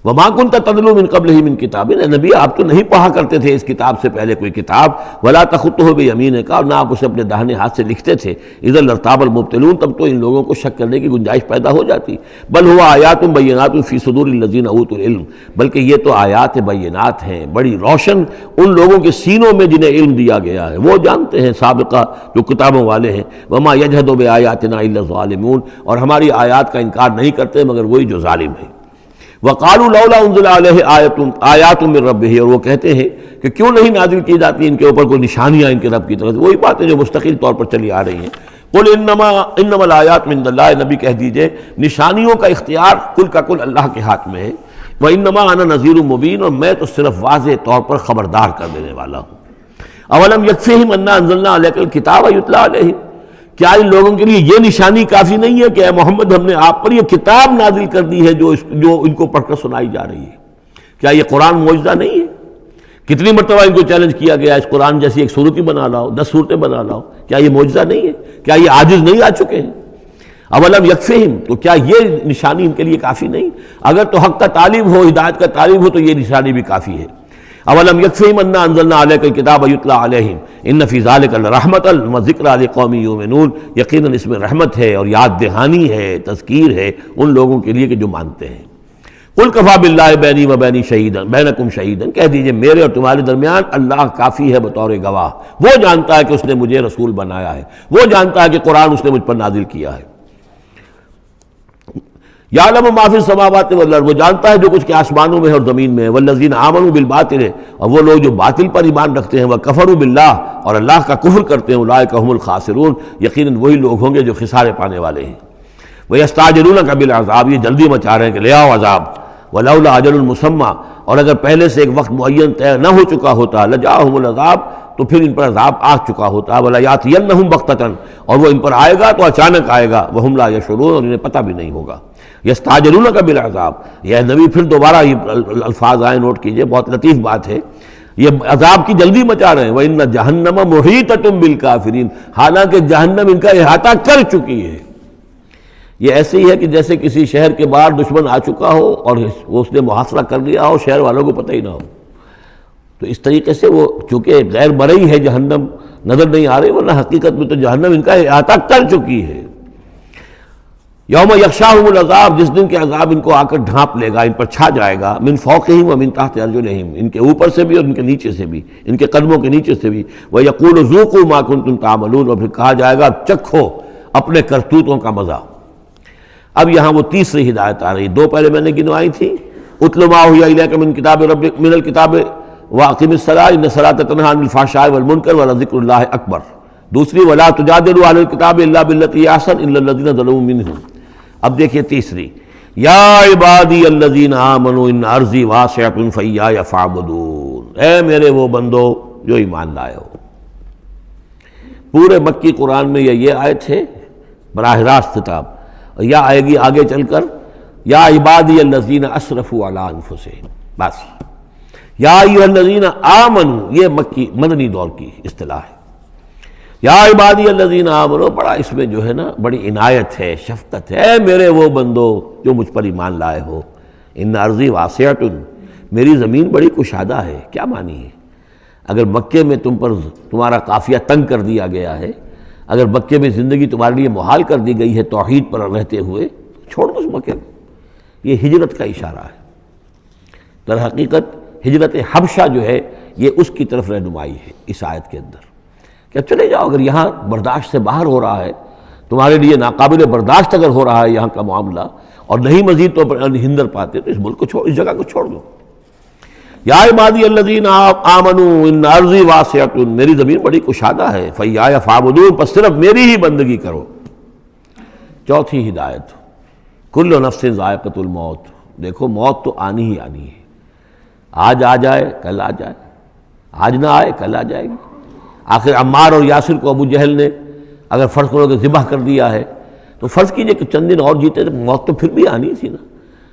S1: وَمَا كُنْتَ تَتْلُو مِن قَبْلِهِ مِن كِتَابٍ، نبی آپ تو نہیں پڑھا کرتے تھے اس کتاب سے پہلے کوئی کتاب۔ وَلَا تَخُطُّهُ بِيَمِينِكَ، اور نہ آپ اسے اپنے داہنے ہاتھ سے لکھتے تھے۔ اِذًا لَارْتَابَ الْمُبْطِلُونَ، تب تو ان لوگوں کو شک کرنے کی گنجائش پیدا ہو جاتی۔ بل هُوَ آیات بینات فی صدور الذین اوتوا العلم، بلکہ یہ تو آیات بینات ہیں بڑی روشن ان لوگوں کے سینوں میں جنہیں علم دیا گیا ہے، وہ جانتے ہیں سابقہ جو کتابوں والے ہیں۔ وَمَا يَجْحَدُ بِآیاتِنَا إِلَّا الظَّالِمُونَ، اور ہماری آیات کا انکار نہیں کرتے مگر وہی جو ظالم ہیں۔ وَقَالُوا لَوْلَا أُنزِلَ عَلَيْهِ آیَاتٌ مِّن رَّبِّهِ، اور وہ کہتے ہیں کہ کیوں نہیں نازل کی جاتی ان کے اوپر کوئی نشانیاں ان کے رب کی طرف سے، وہی باتیں جو مستقل طور پر چلی آ رہی ہیں۔ قُلْ إِنَّمَا الْآيَاتُ مِنْ اللَّهِ، نبی کہہ دیجئے نشانیوں کا اختیار کل کا کل اللہ کے ہاتھ میں ہے۔ وَإِنَّمَا أَنَا نَذِيرٌ مُّبِينٌ، اور میں تو صرف واضح طور پر خبردار کر دینے والا ہوں۔ أَوَلَمْ يَكْفِهِمْ أَنَّا أَنزَلْنَا عَلَيْكَ الْكِتَابَ يُتْلَىٰ عَلَيْهِمْ، کیا ان لوگوں کے لیے یہ نشانی کافی نہیں ہے کہ اے محمد ہم نے آپ پر یہ کتاب نازل کر دی ہے جو ان کو پڑھ کر سنائی جا رہی ہے؟ کیا یہ قرآن معجزہ نہیں ہے؟ کتنی مرتبہ ان کو چیلنج کیا گیا اس قرآن جیسی ایک صورت ہی بنا لاؤ، 10 صورتیں بنا لاؤ، کیا یہ معجزہ نہیں ہے؟ کیا یہ عاجز نہیں آ چکے ہیں؟ اولم یکفہم، تو کیا یہ نشانی ان کے لیے کافی نہیں؟ اگر تو حق کا طالب ہو، ہدایت کا طالب ہو تو یہ نشانی بھی کافی ہے۔ اولم یکفہم انا انزلنا علیک الکتاب یتلی علیہم ان فی ذلک لرحمۃ وذکری لقوم یؤمنون، یقیناً اس میں رحمت ہے اور یاد دہانی ہے، تذکیر ہے ان لوگوں کے لیے کہ جو مانتے ہیں۔ قل کفی باللہ بینی و بین شہیدا بینکم شہیدا، کہہ دیجئے میرے اور تمہارے درمیان اللہ کافی ہے بطور گواہ، وہ جانتا ہے کہ اس نے مجھے رسول بنایا ہے، وہ جانتا ہے کہ قرآن اس نے مجھ پر نازل کیا ہے۔ یعلم ما فی السماوات والارض، وہ جانتا ہے جو کچھ کہ آسمانوں میں ہے اور زمین میں ہے۔ والذین آمنوا بالباطل، اور وہ لوگ جو باطل پر ایمان رکھتے ہیں، وکفروا باللہ، اور اللہ کا کفر کرتے ہیں، اولئک هم الخاسرون، یقیناً وہی لوگ ہوں گے جو خسارے پانے والے ہیں۔ ویستعجلونک بالعذاب، یہ جلدی مچا رہے ہیں کہ لے آؤ عذاب۔ ولولا اجل مسمى، اور اگر پہلے سے ایک وقت معین طے نہ ہو چکا ہوتا، لجاءہم العذاب، تو پھر ان پر عذاب آ چکا ہوتا۔ ولیاتینہم بغتۃ، اور وہ ان پر آئے گا تو اچانک آئے گا، وہم لا یشعرون، اور انہیں پتہ بھی نہیں ہوگا۔ یستعجلونک بالعذاب، یہ نبی پھر دوبارہ یہ الفاظ آئے، نوٹ کیجئے، بہت لطیف بات ہے۔ یہ عذاب کی جلدی مچا رہے ہیں. وَإِنَّ جَهَنَّمَ مُحِيطَةٌ بِالْكَافِرِينَ، حالانکہ جہنم ان کا احاطہ کر چکی ہے. یہ ایسے ہی ہے کہ جیسے کسی شہر کے باہر دشمن آ چکا ہو اور اس نے محاصرہ کر لیا ہو، شہر والوں کو پتہ ہی نہ ہو. تو اس طریقے سے وہ چونکہ غیر مرئی ہے جہنم، نظر نہیں آ رہی، ورنہ حقیقت میں تو جہنم ان کا احاطہ کر چکی ہے. یوم یغشاہم العذاب، جس دن کے عذاب ان کو آ کر ڈھانپ لے گا، ان پر چھا جائے گا. من فوقہم و من تحت ارجلہم، ان کے اوپر سے بھی اور ان کے نیچے سے بھی، ان کے قدموں کے نیچے سے بھی. وَيَقُولُ ذُوقُوا مَا كُنتُمْ تَعْمَلُونَ، اور پھر کہا جائے گا چکھو اپنے کرتوتوں کا مزہ. اب یہاں وہ تیسری ہدایت آ رہی. دو پہلے میں نے گنوائی تھی، اُتْلُ مَا أُوحِیَ إِلَیْکَ مِن کتاب ربک من الکتاب وَأَقِمِ الصَّلَاةَ إِنَّ الصَّلَاةَ تَنْہَىٰ عَنِ الْفَحْشَاءِ وَالْمُنکَرِ وَلَذِکْرُ اللہِ أَکبر. دوسری وَلَا تُجَادِلُوا أَهْلَ الْکِتَابِ إِلَّا بِالَّتِی هِیَ أَحْسَنُ إِلَّا الَّذِینَ ظَلَمُوا مِنْہُمْ. اب دیکھیے تیسری، یا عبادی الذین آمنوا ان ارضی واسعۃ فایای فاعبدون، اے میرے وہ بندو جو ایمان لائے ہو. پورے مکی قرآن میں یہ آیت ہے براہ راست خطاب. یا آئے گی آگے چل کر یا عبادی الذین اسرفوا علی انفسہم، بس. یا ایھا الذین آمنوا یہ مکی مدنی دور کی اصطلاح ہے. یا عبادی الذین آمنوا بڑا اس میں جو ہے نا بڑی عنایت ہے، شفقت ہے. اے میرے وہ بندو جو مجھ پر ایمان لائے ہو. ان ارضی واسعۃ، میری زمین بڑی کشادہ ہے. کیا معنی ہے؟ اگر مکے میں تم پر تمہارا قافیہ تنگ کر دیا گیا ہے، اگر مکے میں زندگی تمہارے لیے محال کر دی گئی ہے توحید پر رہتے ہوئے، چھوڑ دو اس مکے کو. یہ ہجرت کا اشارہ ہے. در حقیقت ہجرت حبشہ جو ہے یہ اس کی طرف رہنمائی ہے اس آیت کے اندر، کہ چلے جاؤ. اگر یہاں برداشت سے باہر ہو رہا ہے، تمہارے لیے ناقابل برداشت اگر ہو رہا ہے یہاں کا معاملہ، اور نہیں مزید تو ہندر پاتے، تو اس ملک کو چھوڑ، اس جگہ کو چھوڑ دو. یا عبادی الذین آمنوا ان ارضی واسعۃ، میری زمین بڑی کشادہ ہے. فایای فاعبدون، پس صرف میری ہی بندگی کرو. چوتھی ہدایت، کل نفس ذائقۃ الموت. دیکھو موت تو آنی ہی آنی ہے. آج آ جائے کل آ جائے، آج نہ آئے کل آ جائے گی. آخر عمار اور یاسر کو ابو جہل نے اگر فرض کرو کہ ذبح کر دیا ہے، تو فرض کیجئے کہ چند دن اور جیتے تو موت تو پھر بھی آنی تھی نا.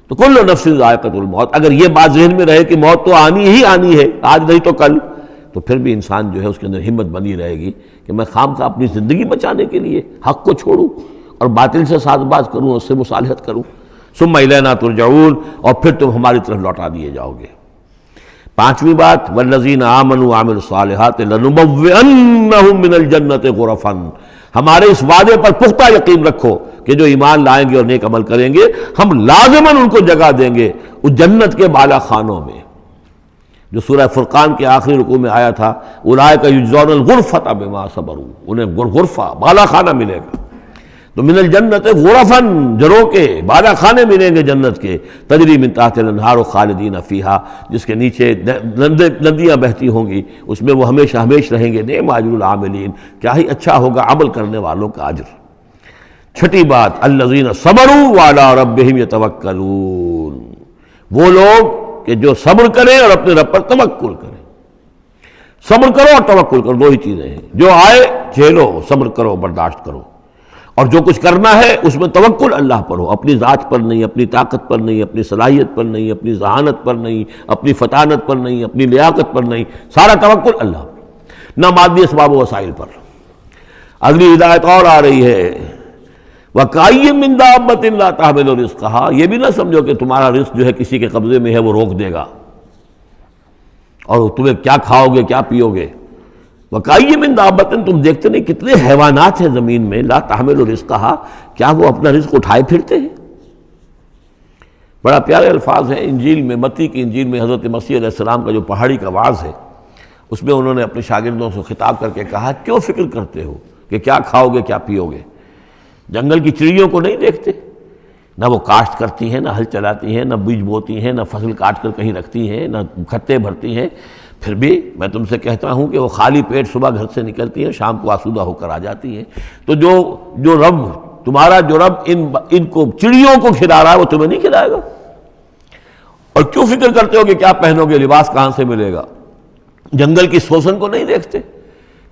S1: تو کل نفس ذائقۃ الموت، اگر یہ بات ذہن میں رہے کہ موت تو آنی ہی آنی ہے، آج نہیں تو کل، تو پھر بھی انسان جو ہے اس کے اندر ہمت بنی رہے گی کہ میں خام اپنی زندگی بچانے کے لیے حق کو چھوڑوں اور باطل سے ساز باز کروں، اس سے مصالحت کروں. ثم الینا ترجعون، اور پھر تم ہماری طرف لوٹا دیے جاؤ گے. پانچویں بات، والذین آمنوا وعملوا الصالحات لنبوئنہم من الجنۃ غرفا. ہمارے اس وعدے پر پختہ یقین رکھو کہ جو ایمان لائیں گے اور نیک عمل کریں گے، ہم لازماً ان کو جگہ دیں گے اس جنت کے بالا خانوں میں، جو سورہ فرقان کے آخری رکوع میں آیا تھا. اولئک یجزون الغرفۃ بما صبروا، انہیں غرفہ بالا خانہ ملے گا. تو من الجنت غرفاً، جروں کے بالا خانے ملیں گے جنت کے. تجری من تحت الانہار خالدین فیہا، جس کے نیچے ندیاں بہتی ہوں گی، اس میں وہ ہمیشہ ہمیش رہیں گے. نعم اجر العاملین، کیا ہی اچھا ہوگا عمل کرنے والوں کا اجر. چھٹی بات، الذین صبروا وعلی ربہم یتوکلون، وہ لوگ کہ جو صبر کریں اور اپنے رب پر توکل کریں. صبر کرو اور توکل کرو، دو ہی چیزیں ہیں. جو آئے جھیلو، صبر کرو، برداشت کرو، اور جو کچھ کرنا ہے اس میں توکل اللہ پر ہو. اپنی ذات پر نہیں، اپنی طاقت پر نہیں، اپنی صلاحیت پر نہیں، اپنی ذہانت پر نہیں، اپنی فطانت پر نہیں، اپنی لیاقت پر نہیں، سارا توکل اللہ پر، نہ مادی اسباب و وسائل پر. اگلی ہدایت اور آ رہی ہے، وَكَأَيٍّ مِّن دَابَّةٍ لَا تَحْمِلُ رِزْقَهَا. یہ بھی نہ سمجھو کہ تمہارا رزق جو ہے کسی کے قبضے میں ہے وہ روک دے گا اور تمہیں کیا کھاؤ گے کیا پیو گے. وَكَأَيٍّ مِّن دَابَّةٍ، تم دیکھتے نہیں کتنے حیوانات ہیں زمین میں، لا تحمل رزقها، کیا وہ اپنا رزق اٹھائے پھرتے ہیں؟ بڑا پیارے الفاظ ہیں انجیل میں، متی کی انجیل میں حضرت مسیح علیہ السلام کا جو پہاڑی کا وعظ ہے، اس میں انہوں نے اپنے شاگردوں سے خطاب کر کے کہا، کیوں فکر کرتے ہو کہ کیا کھاؤ گے کیا پیو گے؟ جنگل کی چڑیوں کو نہیں دیکھتے؟ نہ وہ کاشت کرتی ہیں، نہ ہل چلاتی ہیں، نہ بیج بوتی ہیں، نہ فصل کاٹ کر کہیں رکھتی ہیں، نہ کھتے بھرتی ہیں. پھر بھی میں تم سے کہتا ہوں کہ وہ خالی پیٹ صبح گھر سے نکلتی ہیں، شام کو آسودہ ہو کر آ جاتی ہیں. تو جو رب تمہارا جو رب ان کو چڑیوں کو کھلا رہا ہے وہ تمہیں نہیں کھلائے گا؟ اور کیوں فکر کرتے ہو کہ کیا پہنو گے، لباس کہاں سے ملے گا؟ جنگل کی سوسن کو نہیں دیکھتے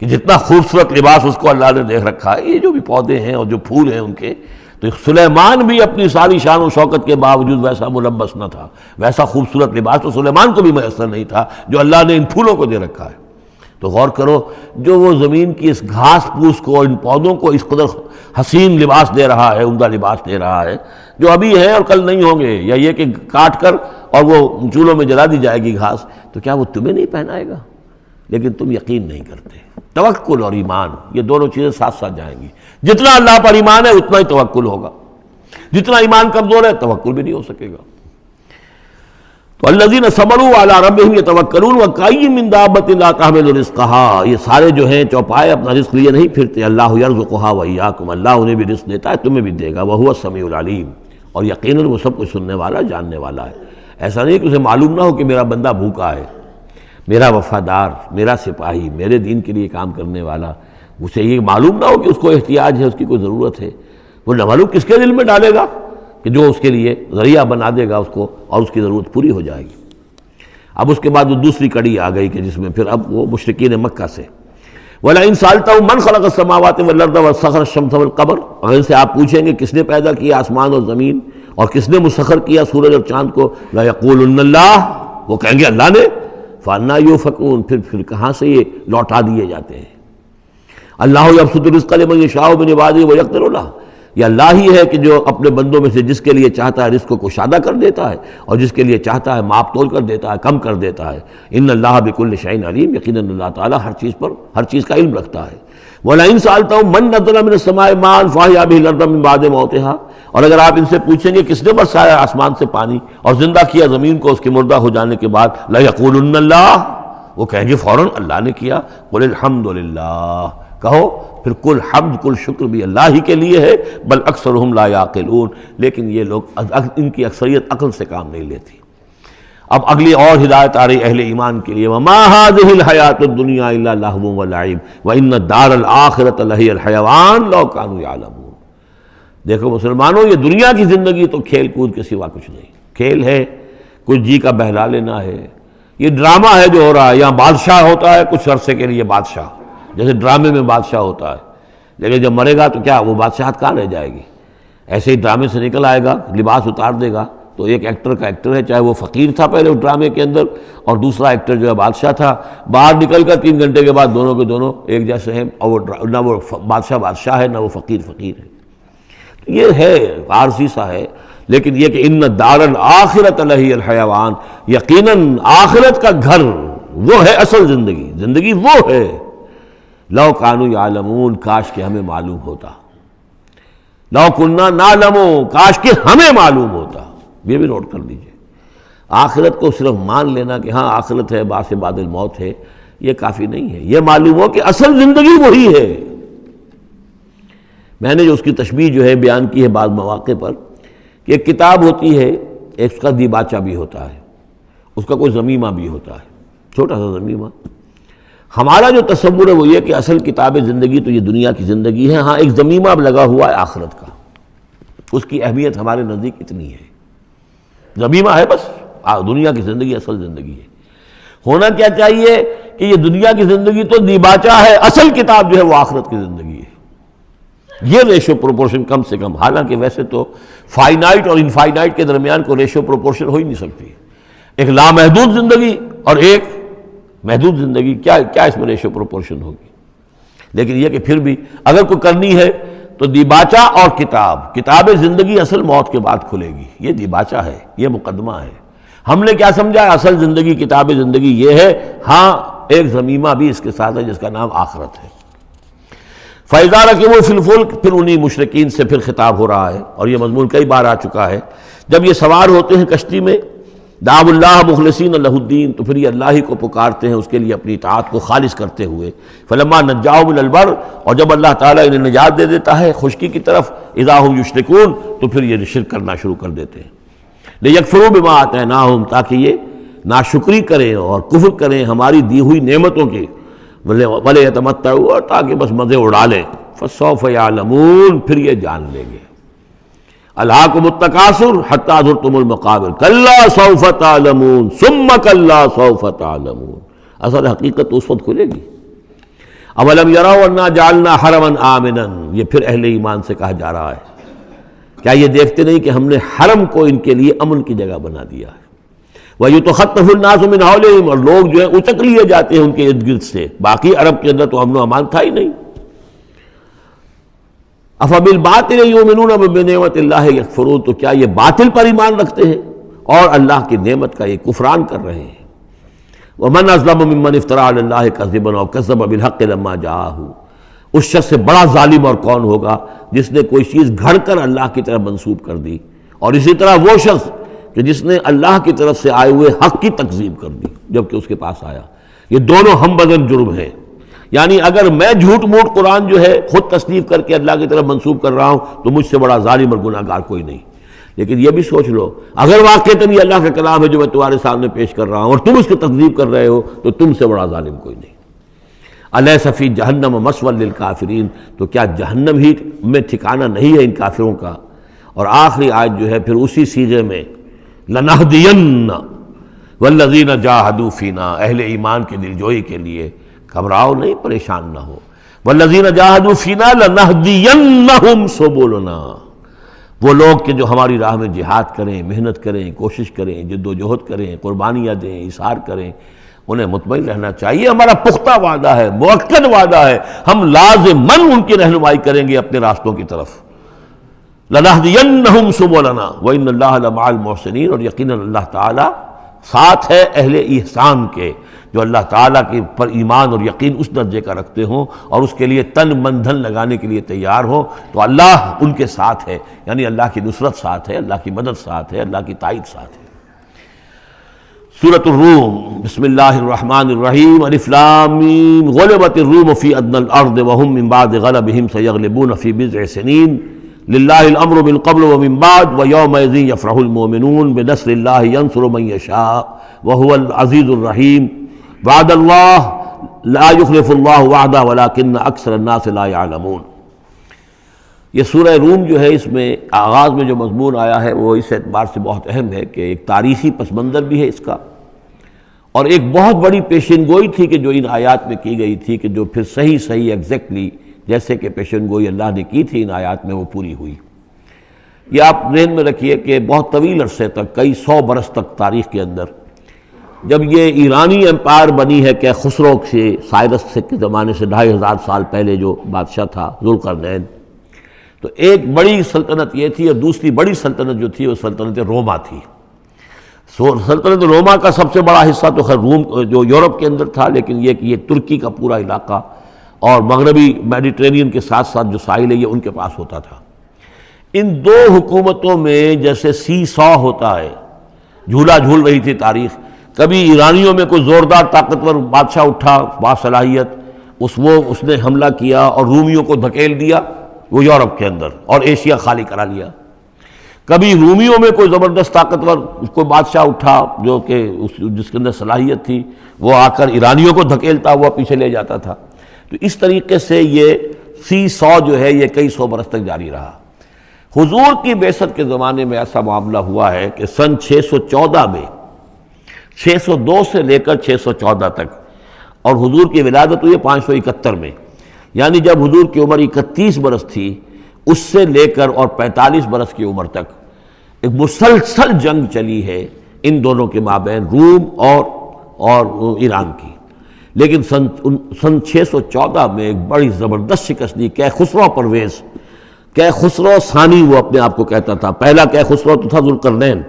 S1: کہ جتنا خوبصورت لباس اس کو اللہ نے دیکھ رکھا ہے. یہ جو بھی پودے ہیں اور جو پھول ہیں ان کے تو سلیمان بھی اپنی ساری شان و شوکت کے باوجود ویسا ملبس نہ تھا، ویسا خوبصورت لباس تو سلیمان کو بھی میسر نہیں تھا جو اللہ نے ان پھولوں کو دے رکھا ہے۔ تو غور کرو، جو وہ زمین کی اس گھاس پھوس کو، ان پودوں کو اس قدر حسین لباس دے رہا ہے، عمدہ لباس دے رہا ہے، جو ابھی ہیں اور کل نہیں ہوں گے، یا یہ کہ کاٹ کر اور وہ چولہوں میں جلا دی جائے گی گھاس، تو کیا وہ تمہیں نہیں پہنائے گا؟ لیکن تم یقین نہیں کرتے۔ توکل اور ایمان، یہ دونوں چیزیں ساتھ ساتھ جائیں گی۔ جتنا اللہ پر ایمان ہے اتنا ہی توکل ہوگا، جتنا ایمان کمزور ہے توکل بھی نہیں ہو سکے گا۔ تو الذین صبروا علی ربہم یتوکلون وکأی من دابۃ لا تحمل رزقہا، یہ سارے جو ہیں چوپائے اپنا رزق لیے نہیں پھرتے، اللہ یرزقہا وایاکم، اللہ انہیں بھی رزق دیتا ہے، تمہیں بھی دے گا، وہو السمیع العلیم، اور یقیناً وہ سب کچھ سننے والا، جاننے والا ہے۔ ایسا نہیں کہ اسے معلوم نہ ہو کہ میرا بندہ بھوکا ہے، میرا وفادار، میرا سپاہی، میرے دین کے لیے کام کرنے والا، اسے یہ معلوم نہ ہو کہ اس کو احتیاج ہے، اس کی کوئی ضرورت ہے۔ وہ نہ معلوم کس کے دل میں ڈالے گا کہ جو اس کے لیے ذریعہ بنا دے گا اس کو، اور اس کی ضرورت پوری ہو جائے گی۔ اب اس کے بعد وہ دوسری کڑی آ گئی کہ جس میں پھر اب وہ مشرکین مکہ سے وَلَئِن سَأَلْتَهُم مَّن خَلَقَ السَّمَاوَاتِ وَالْأَرْضَ وَسَخَّرَ الشَّمْسَ وَالْقَمَرَ، اگر ان سے آپ پوچھیں گے کس نے پیدا کیا آسمان اور زمین اور کس نے مسخر کیا سورج اور چاند کو، لَيَقُولُنَّ اللَّهُ، وہ کہیں گے اللہ نے، فَأَنَّىٰ يُؤْفَكُونَ، پھر کہاں سے یہ لوٹا دیے جاتے ہیں۔ اللہ یبسط الرزق لمن یشاء من عبادہ ویقدر لہ، یہ اللہ ہی ہے کہ جو اپنے بندوں میں سے جس کے لیے چاہتا ہے رزق کو کشادہ کر دیتا ہے، اور جس کے لیے چاہتا ہے ماپ تول کر دیتا ہے، کم کر دیتا ہے۔ ان اللہ بکل شیء علیم، یقیناً اللہ تعالیٰ ہر چیز پر ہر چیز کا علم رکھتا ہے۔ وَلَئِن سَأَلْتَهُم مَّن نَّزَّلَ مِنَ السَّمَاءِ مَاءً فَأَحْيَا بِهِ الْأَرْضَ مِن بَعْدِ مَوْتِهَا، اور اگر آپ ان سے پوچھیں گے کس نے برسایا آسمان سے پانی اور زندہ کیا زمین کو اس کے مردہ ہو جانے کے بعد، لَيَقُولُنَّ اللَّهُ، وہ کہیں گے فوراً اللہ نے کیا۔ قُلِ الْحَمْدُ لِلَّهِ، کہو پھر کل حمد کل شکر بھی اللہ ہی کے لیے ہے، بل اکثرہم لا یعقلون، لیکن یہ لوگ، ان کی اکثریت عقل سے کام نہیں لیتی۔ اب اگلی اور ہدایت آ رہی اہل ایمان کے لیے، وما هذه الحیاة الدنیا الا لہو ولعب وان الدار الآخرۃ لہی الحیوان لو کانوا یعلمون۔ دیکھو مسلمانوں، یہ دنیا کی زندگی تو کھیل کود کے سوا کچھ نہیں، کھیل ہے، کچھ جی کا بہلا لینا ہے، یہ ڈرامہ ہے جو ہو رہا ہے۔ یہاں بادشاہ ہوتا ہے کچھ عرصے کے لیے بادشاہ، جیسے ڈرامے میں بادشاہ ہوتا ہے، لیکن جب مرے گا تو کیا وہ بادشاہت کہاں رہ جائے گی؟ ایسے ہی ڈرامے سے نکل آئے گا، لباس اتار دے گا، تو ایک ایکٹر کا ایکٹر ہے، چاہے وہ فقیر تھا پہلے اس ڈرامے کے اندر، اور دوسرا ایکٹر جو ہے بادشاہ تھا، باہر نکل کر 3 گھنٹے کے بعد دونوں کے دونوں ایک جیسے ہیں، اور وہ نہ وہ بادشاہ بادشاہ ہے، نہ وہ فقیر فقیر ہے۔ یہ ہے عارضی سا ہے، لیکن یہ کہ ان الدار الآخرۃ لہی الحیوان، یقیناً آخرت کا گھر وہ ہے اصل زندگی، زندگی وہ ہے۔ لو کانوا یعلمون، کاش کہ ہمیں معلوم ہوتا، لو کننا نعلم، کاش کہ ہمیں معلوم ہوتا۔ یہ بھی نوٹ کر لیجئے، آخرت کو صرف مان لینا کہ ہاں آخرت ہے، بعث بعد الموت ہے، یہ کافی نہیں ہے، یہ معلوم ہو کہ اصل زندگی وہی ہے۔ میں نے جو اس کی تشبیہ جو ہے بیان کی ہے بعض مواقع پر، کہ ایک کتاب ہوتی ہے، ایک اس کا دیباچہ بھی ہوتا ہے، اس کا کوئی ضمیمہ بھی ہوتا ہے، چھوٹا سا ضمیمہ۔ ہمارا جو تصور ہے وہ یہ کہ اصل کتاب زندگی تو یہ دنیا کی زندگی ہے، ہاں ایک ضمیمہ اب لگا ہوا ہے آخرت کا، اس کی اہمیت ہمارے نزدیک اتنی ہے، ضمیمہ ہے بس، دنیا کی زندگی اصل زندگی ہے۔ ہونا کیا چاہیے کہ یہ دنیا کی زندگی تو دیباچہ ہے، اصل کتاب جو ہے وہ آخرت کی زندگی ہے۔ یہ ریشو پروپورشن کم سے کم، حالانکہ ویسے تو فائنائٹ اور انفائنائٹ کے درمیان کوئی ریشو پروپورشن ہو ہی نہیں سکتی، ایک لامحدود زندگی اور ایک محدود زندگی، کیا اس میں ریشو پروپورشن ہوگی؟ لیکن یہ کہ پھر بھی اگر کوئی کرنی ہے تو دیباچہ اور کتاب زندگی اصل موت کے بعد کھلے گی، یہ دیباچہ ہے، یہ مقدمہ ہے۔ ہم نے کیا سمجھا ہے اصل زندگی، کتاب زندگی یہ ہے، ہاں ایک ضمیمہ بھی اس کے ساتھ ہے جس کا نام آخرت ہے۔ فَإِذَا رَكِبُوا فِي الْفُلْكِ، پھر انہی مشرکین سے پھر خطاب ہو رہا ہے، اور یہ مضمون کئی بار آ چکا ہے۔ جب یہ سوار ہوتے ہیں کشتی میں، دعوا اللہ مخلصین لہ الدین، تو پھر یہ اللہ ہی کو پکارتے ہیں اس کے لیے اپنی اطاعت کو خالص کرتے ہوئے۔ فلما نجاہم الی البر، اور جب اللہ تعالیٰ انہیں نجات دے دیتا ہے خشکی کی طرف، اذا ہم یشرکون، تو پھر یہ شرک کرنا شروع کر دیتے ہیں۔ لیکفروا بما آتیناہم، تاکہ یہ ناشکری کریں اور کفر کریں ہماری دی ہوئی نعمتوں کی، ولیتمتعوا، اور تاکہ بس مزے اڑا لیں۔ فسوف یعلمون، پھر یہ جان لیں گے۔ الہاکم التکاثر حتی زرتم المقابر، کلا سوف تعلمون ثم کلا سوف تعلمون، اصل حقیقت تو اس وقت کھلے گی۔ اولم یروا انا جعلنا حرما آمنا، یہ پھر اہل ایمان سے کہا جا رہا ہے کیا یہ دیکھتے نہیں کہ ہم نے حرم کو ان کے لیے امن کی جگہ بنا دیا ہے؟ وَيُتَخَطَّفُ النَّاسُ مِنْ حَوْلِهِمْ، اور لوگ جو ہیں اچک لیے جاتے ہیں ان کے ارد گرد سے، باقی عرب کے اندر تو امن و امان تھا ہی نہیں۔ أَفَبِالْبَاطِلِ يُؤْمِنُونَ وَبِنِعْمَةِ اللَّهِ يَكْفُرُونَ، تو کیا یہ باطل پر ایمان رکھتے ہیں اور اللہ کی نعمت کا یہ کفران کر رہے ہیں۔ وَمَنْ أَظْلَمُ مِمَّنِ افْتَرَىٰ عَلَى اللَّهِ كَذِبًا أَوْ كَذَّبَ بِالْحَقِّ لَمَّا جَاءَهُ، اس شخص سے بڑا ظالم اور کون ہوگا جس نے کوئی چیز گھڑ کر اللہ کی طرف منسوب کر دی، اور اسی طرح وہ شخص کہ جس نے اللہ کی طرف سے آئے ہوئے حق کی تکذیب کر دی جبکہ اس کے پاس آیا۔ یہ دونوں ہم بدن جرم ہیں، یعنی اگر میں جھوٹ موٹ قرآن جو ہے خود تصنیف کر کے اللہ کی طرف منسوب کر رہا ہوں تو مجھ سے بڑا ظالم اور گناہ گار کوئی نہیں، لیکن یہ بھی سوچ لو اگر واقعتاً یہ اللہ کا کلام ہے جو میں تمہارے سامنے پیش کر رہا ہوں اور تم اس کی تکذیب کر رہے ہو تو تم سے بڑا ظالم کوئی نہیں۔ الیس فی جہنم مثوی للکافرین، تو کیا جہنم ہی میں ٹھکانہ نہیں ہے ان کافروں کا؟ اور آخری آیت جو ہے پھر اسی سیغے میں لنہدین والذین جاہدوا فینا، اہل ایمان کے دلجوئی کے لیے گھبراؤ نہیں، پریشان نہ ہو۔ والذین جاہدوا فینا لنہدینہم سبلنا، وہ لوگ کہ جو ہماری راہ میں جہاد کریں، محنت کریں، کوشش کریں، جد و جہد کریں، قربانیاں دیں، اظہار کریں، انہیں مطمئن رہنا چاہیے ہمارا پختہ وعدہ ہے، مؤکد وعدہ ہے، ہم لازماً ان کی رہنمائی کریں گے اپنے راستوں کی طرف۔ لَنَهْدِيَنَّهُمْ سُبُلَنَا وَإِنَّ اللَّهَ لَمَعَ الْمُحْسِنِينَ، اور یقیناً اللہ تعالیٰ ساتھ ہے اہل احسان کے، جو اللہ تعالیٰ کے پر ایمان اور یقین اس درجے کا رکھتے ہوں اور اس کے لیے تن من دھن لگانے کے لیے تیار ہوں، تو اللہ ان کے ساتھ ہے، یعنی اللہ کی نصرت ساتھ ہے، اللہ کی مدد ساتھ ہے، اللہ کی تائید ساتھ ہے۔ سورۃ الروم، بسم اللہ الرحمن الرحیم، الف لام میم، غلبت الروم فی ادنی الارض وهم من بعد غلبهم سیغلبون فی بضع سنین، للہ الامر من قبل ومن بعد ویومئذ یفرح المؤمنون بنصر اللہ ینصر من یشاء وهو العزیز الرحیم، وعد اللہ لا یخلف اللہ وعدہ ولکن اکثر الناس لا یعلمون۔ یہ سورہ روم جو ہے، اس میں آغاز میں جو مضمون آیا ہے وہ اس اعتبار سے بہت اہم ہے کہ ایک تاریخی پس منظر بھی ہے اس کا، اور ایک بہت بڑی پیشن گوئی تھی کہ جو ان آیات میں کی گئی تھی کہ جو پھر صحیح ایگزیکٹلی جیسے کہ پیشن گوئی اللہ نے کی تھی ان آیات میں وہ پوری ہوئی۔ یہ آپ ذہن میں رکھیے کہ بہت طویل عرصے تک، کئی 100 برس تک تاریخ کے اندر، جب یہ ایرانی امپائر بنی ہے کہ خسرو سے، سائرس کے زمانے سے 2500 سال پہلے جو بادشاہ تھا ذوالقرنین، تو ایک بڑی سلطنت یہ تھی، اور دوسری بڑی سلطنت جو تھی وہ سلطنت روما تھی۔ سلطنت روما کا سب سے بڑا حصہ تو خیر روم جو یورپ کے اندر تھا، لیکن یہ کہ یہ ترکی کا پورا علاقہ اور مغربی میڈیٹرینین کے ساتھ ساتھ جو ساحل ہے یہ ان کے پاس ہوتا تھا۔ ان دو حکومتوں میں جیسے سی سو ہوتا ہے، جھولا جھول رہی تھی تاریخ۔ کبھی ایرانیوں میں کوئی زوردار طاقتور بادشاہ اٹھا باصلاحیت، اس نے حملہ کیا اور رومیوں کو دھکیل دیا وہ یورپ کے اندر اور ایشیا خالی کرا لیا۔ کبھی رومیوں میں کوئی زبردست طاقتور کوئی بادشاہ اٹھا جو کہ جس کے اندر صلاحیت تھی، وہ آ کر ایرانیوں کو دھکیلتا ہوا پیچھے لے جاتا تھا۔ تو اس طریقے سے یہ سی سو جو ہے یہ کئی 100 برس تک جاری رہا۔ حضور کی بعثت کے زمانے میں ایسا معاملہ ہوا ہے کہ سن 614 میں، 602 سے لے کر 614 تک، اور حضور کی ولادت ہوئی 571 میں، یعنی جب حضور کی عمر 31 برس تھی اس سے لے کر اور 45 برس کی عمر تک ایک مسلسل جنگ چلی ہے ان دونوں کے مابین، روم اور ایران کی۔ لیکن سن 614 میں ایک بڑی زبردست شکست دی کیخسرو پرویز، کیخسرو ثانی وہ اپنے آپ کو کہتا تھا، پہلا کیخسرو تو تھا ذوالقرنین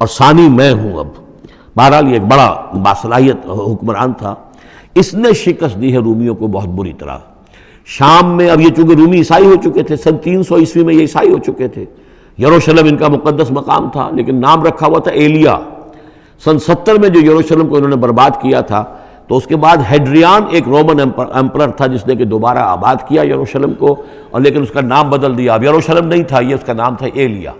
S1: اور ثانی میں ہوں اب، بہرحال یہ ایک بڑا باصلاحیت حکمران تھا۔ اس نے شکست دی ہے رومیوں کو بہت بری طرح۔ شام میں، اب یہ چونکہ رومی عیسائی ہو چکے تھے، سن 300 عیسوی میں یہ عیسائی ہو چکے تھے، یروشلم ان کا مقدس مقام تھا لیکن نام رکھا ہوا تھا ایلیا۔ سن 70 میں جو یروشلم کو انہوں نے برباد کیا تھا، تو اس کے بعد ہیڈریان ایک رومن امپرر تھا جس نے کہ دوبارہ آباد کیا یروشلم کو، اور لیکن اس کا نام بدل دیا، اب یروشلم نہیں تھا یہ، اس کا نام تھا ایلیا۔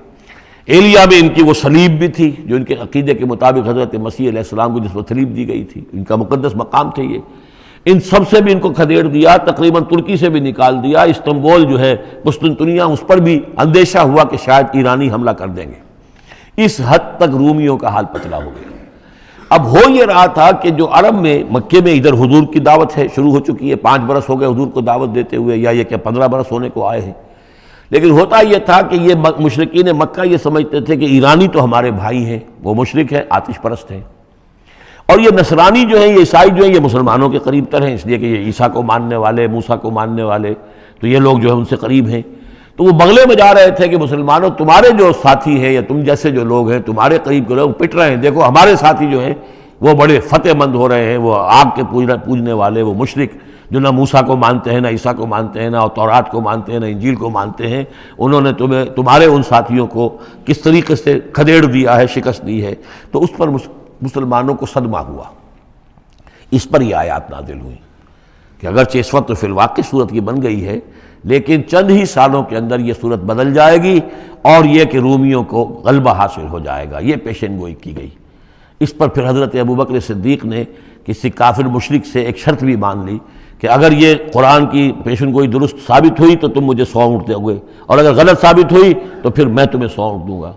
S1: ایلیا میں ان کی وہ صلیب بھی تھی جو ان کے عقیدے کے مطابق حضرت مسیح علیہ السلام کو جس پر صلیب دی گئی تھی، ان کا مقدس مقام تھے یہ۔ ان سب سے بھی ان کو کھدیڑ دیا، تقریباً ترکی سے بھی نکال دیا، استنبول جو ہے قسطنطنیہ اس پر بھی اندیشہ ہوا کہ شاید ایرانی حملہ کر دیں گے۔ اس حد تک رومیوں کا حال پتلا ہو گیا۔ اب ہو یہ رہا تھا کہ جو عرب میں، مکے میں ادھر حضور کی دعوت ہے، شروع ہو چکی ہے، 5 برس ہو گئے حضور کو دعوت دیتے ہوئے، یا یہ کہ 15 برس ہونے کو آئے ہیں، لیکن ہوتا یہ تھا کہ یہ مشرکین مکہ یہ سمجھتے تھے کہ ایرانی تو ہمارے بھائی ہیں، وہ مشرک ہے، آتش پرست ہیں، اور یہ نصرانی جو ہیں، یہ عیسائی جو ہیں، یہ مسلمانوں کے قریب تر ہیں، اس لیے کہ یہ عیسیٰ کو ماننے والے، موسیٰ کو ماننے والے، تو یہ لوگ جو ہیں ان سے قریب ہیں۔ تو وہ بغلے میں جا رہے تھے کہ مسلمانوں تمہارے جو ساتھی ہیں یا تم جیسے جو لوگ ہیں، تمہارے قریب کے لوگ پٹ رہے ہیں، دیکھو ہمارے ساتھی جو ہیں وہ بڑے فتح مند ہو رہے ہیں، وہ آگ کے پوجنے والے، وہ مشرک جو نہ موسیٰ کو مانتے ہیں، نہ عیسیٰ کو مانتے ہیں، نہ تورات کو مانتے ہیں، نہ انجیل کو مانتے ہیں، انہوں نے تمہارے ان ساتھیوں کو کس طریقے سے کھدیڑ دیا ہے، شکست دی ہے۔ تو اس پر مسلمانوں کو صدمہ ہوا، اس پر یہ آیات نازل ہوئی کہ اگرچہ اس وقت تو فی الواقع صورت کی بن گئی ہے، لیکن چند ہی سالوں کے اندر یہ صورت بدل جائے گی، اور یہ کہ رومیوں کو غلبہ حاصل ہو جائے گا، یہ پیشن گوئی کی گئی۔ اس پر پھر حضرت ابوبکر صدیق نے کسی کافر مشرک سے ایک شرط بھی مان لی کہ اگر یہ قرآن کی پیشن گوئی درست ثابت ہوئی تو تم مجھے 100 اونٹ دو گے، اور اگر غلط ثابت ہوئی تو پھر میں تمہیں 100 اونٹ دوں گا۔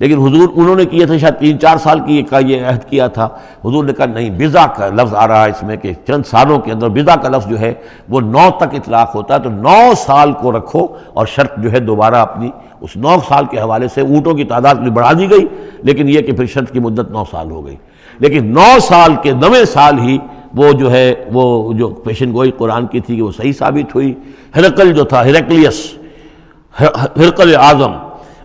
S1: لیکن حضور انہوں نے کیا تھا، شاید 3-4 سال کی یہ عہد کیا تھا، حضور نے کہا نہیں، بضع کا لفظ آ رہا ہے اس میں کہ چند سالوں کے اندر، بضع کا لفظ جو ہے وہ 9 تک اطلاق ہوتا ہے، تو 9 سال کو رکھو، اور شرط جو ہے دوبارہ اپنی اس 9 سال کے حوالے سے اونٹوں کی تعداد بھی بڑھا دی گئی، لیکن یہ کہ پھر شرط کی مدت 9 سال ہو گئی۔ لیکن 9 سال کے 9ویں سال ہی وہ جو ہے وہ جو پیشن گوئی قرآن کی تھی کہ وہ صحیح ثابت ہوئی۔ ہرقل جو تھا، ہرقل اعظم،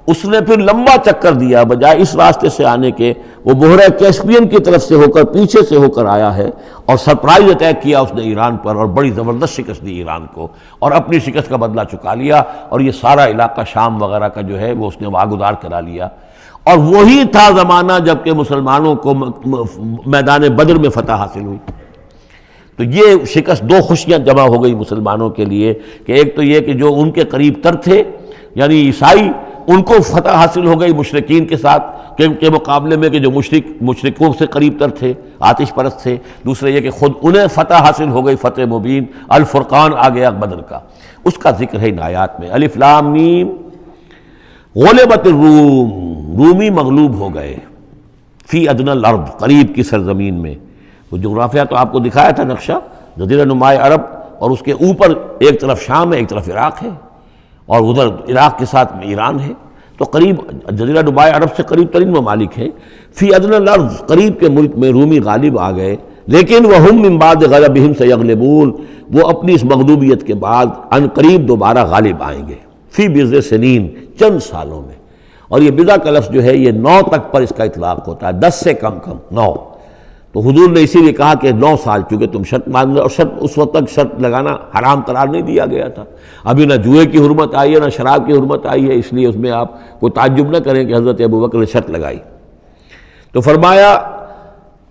S1: اس نے پھر لمبا چکر دیا، بجائے اس راستے سے آنے کے وہ بحیرہ کیسپین کی طرف سے ہو کر، پیچھے سے ہو کر آیا ہے، اور سرپرائز اٹیک کیا اس نے ایران پر، اور بڑی زبردست شکست دی ایران کو، اور اپنی شکست کا بدلہ چکا لیا، اور یہ سارا علاقہ شام وغیرہ کا جو ہے وہ اس نے واگزار کرا لیا۔ اور وہی تھا زمانہ جب کہ مسلمانوں کو میدان بدر میں فتح حاصل ہوئی۔ تو یہ شکست، 2 خوشیاں جمع ہو گئی مسلمانوں کے لیے، کہ ایک تو یہ کہ جو ان کے قریب تر تھے یعنی عیسائی، ان کو فتح حاصل ہو گئی مشرکین کے ساتھ کے مقابلے میں، کہ جو مشرکوں سے قریب تر تھے، آتش پرست تھے۔ دوسرے یہ کہ خود انہیں فتح حاصل ہو گئی، فتح مبین، الفرقان آ گیا بدر کا، اس کا ذکر ہے ان آیات میں۔ الف لام میم، غلبت الروم، رومی مغلوب ہو گئے، فی ادنی الارض، قریب کی سرزمین میں۔ وہ جغرافیہ تو آپ کو دکھایا تھا نقشہ، جزیرہ نمائے عرب، اور اس کے اوپر ایک طرف شام ہے، ایک طرف عراق ہے، اور ادھر عراق کے ساتھ میں ایران ہے، تو قریب جزیرہ نمائے عرب سے قریب ترین ممالک ہیں۔ فی ادنی الارض، قریب کے ملک میں رومی غالب آ گئے، لیکن وہم من بعد غلبہم سیغلبون، وہ اپنی اس مغلوبیت کے بعد ان قریب دوبارہ غالب آئیں گے، فی بضع سنین، چند سالوں میں۔ اور یہ بضع کا لفظ جو ہے یہ 9 تک پر اس کا اطلاق ہوتا ہے، 10 سے کم 9۔ تو حضور نے اسی لیے کہا کہ 9 سال، چونکہ تم شرط مان لو، اور شرط اس وقت تک شرط لگانا حرام قرار نہیں دیا گیا تھا، ابھی نہ جوئے کی حرمت آئی ہے نہ شراب کی حرمت آئی ہے، اس لیے اس میں آپ کوئی تعجب نہ کریں کہ حضرت ابوبکر نے شرط لگائی۔ تو فرمایا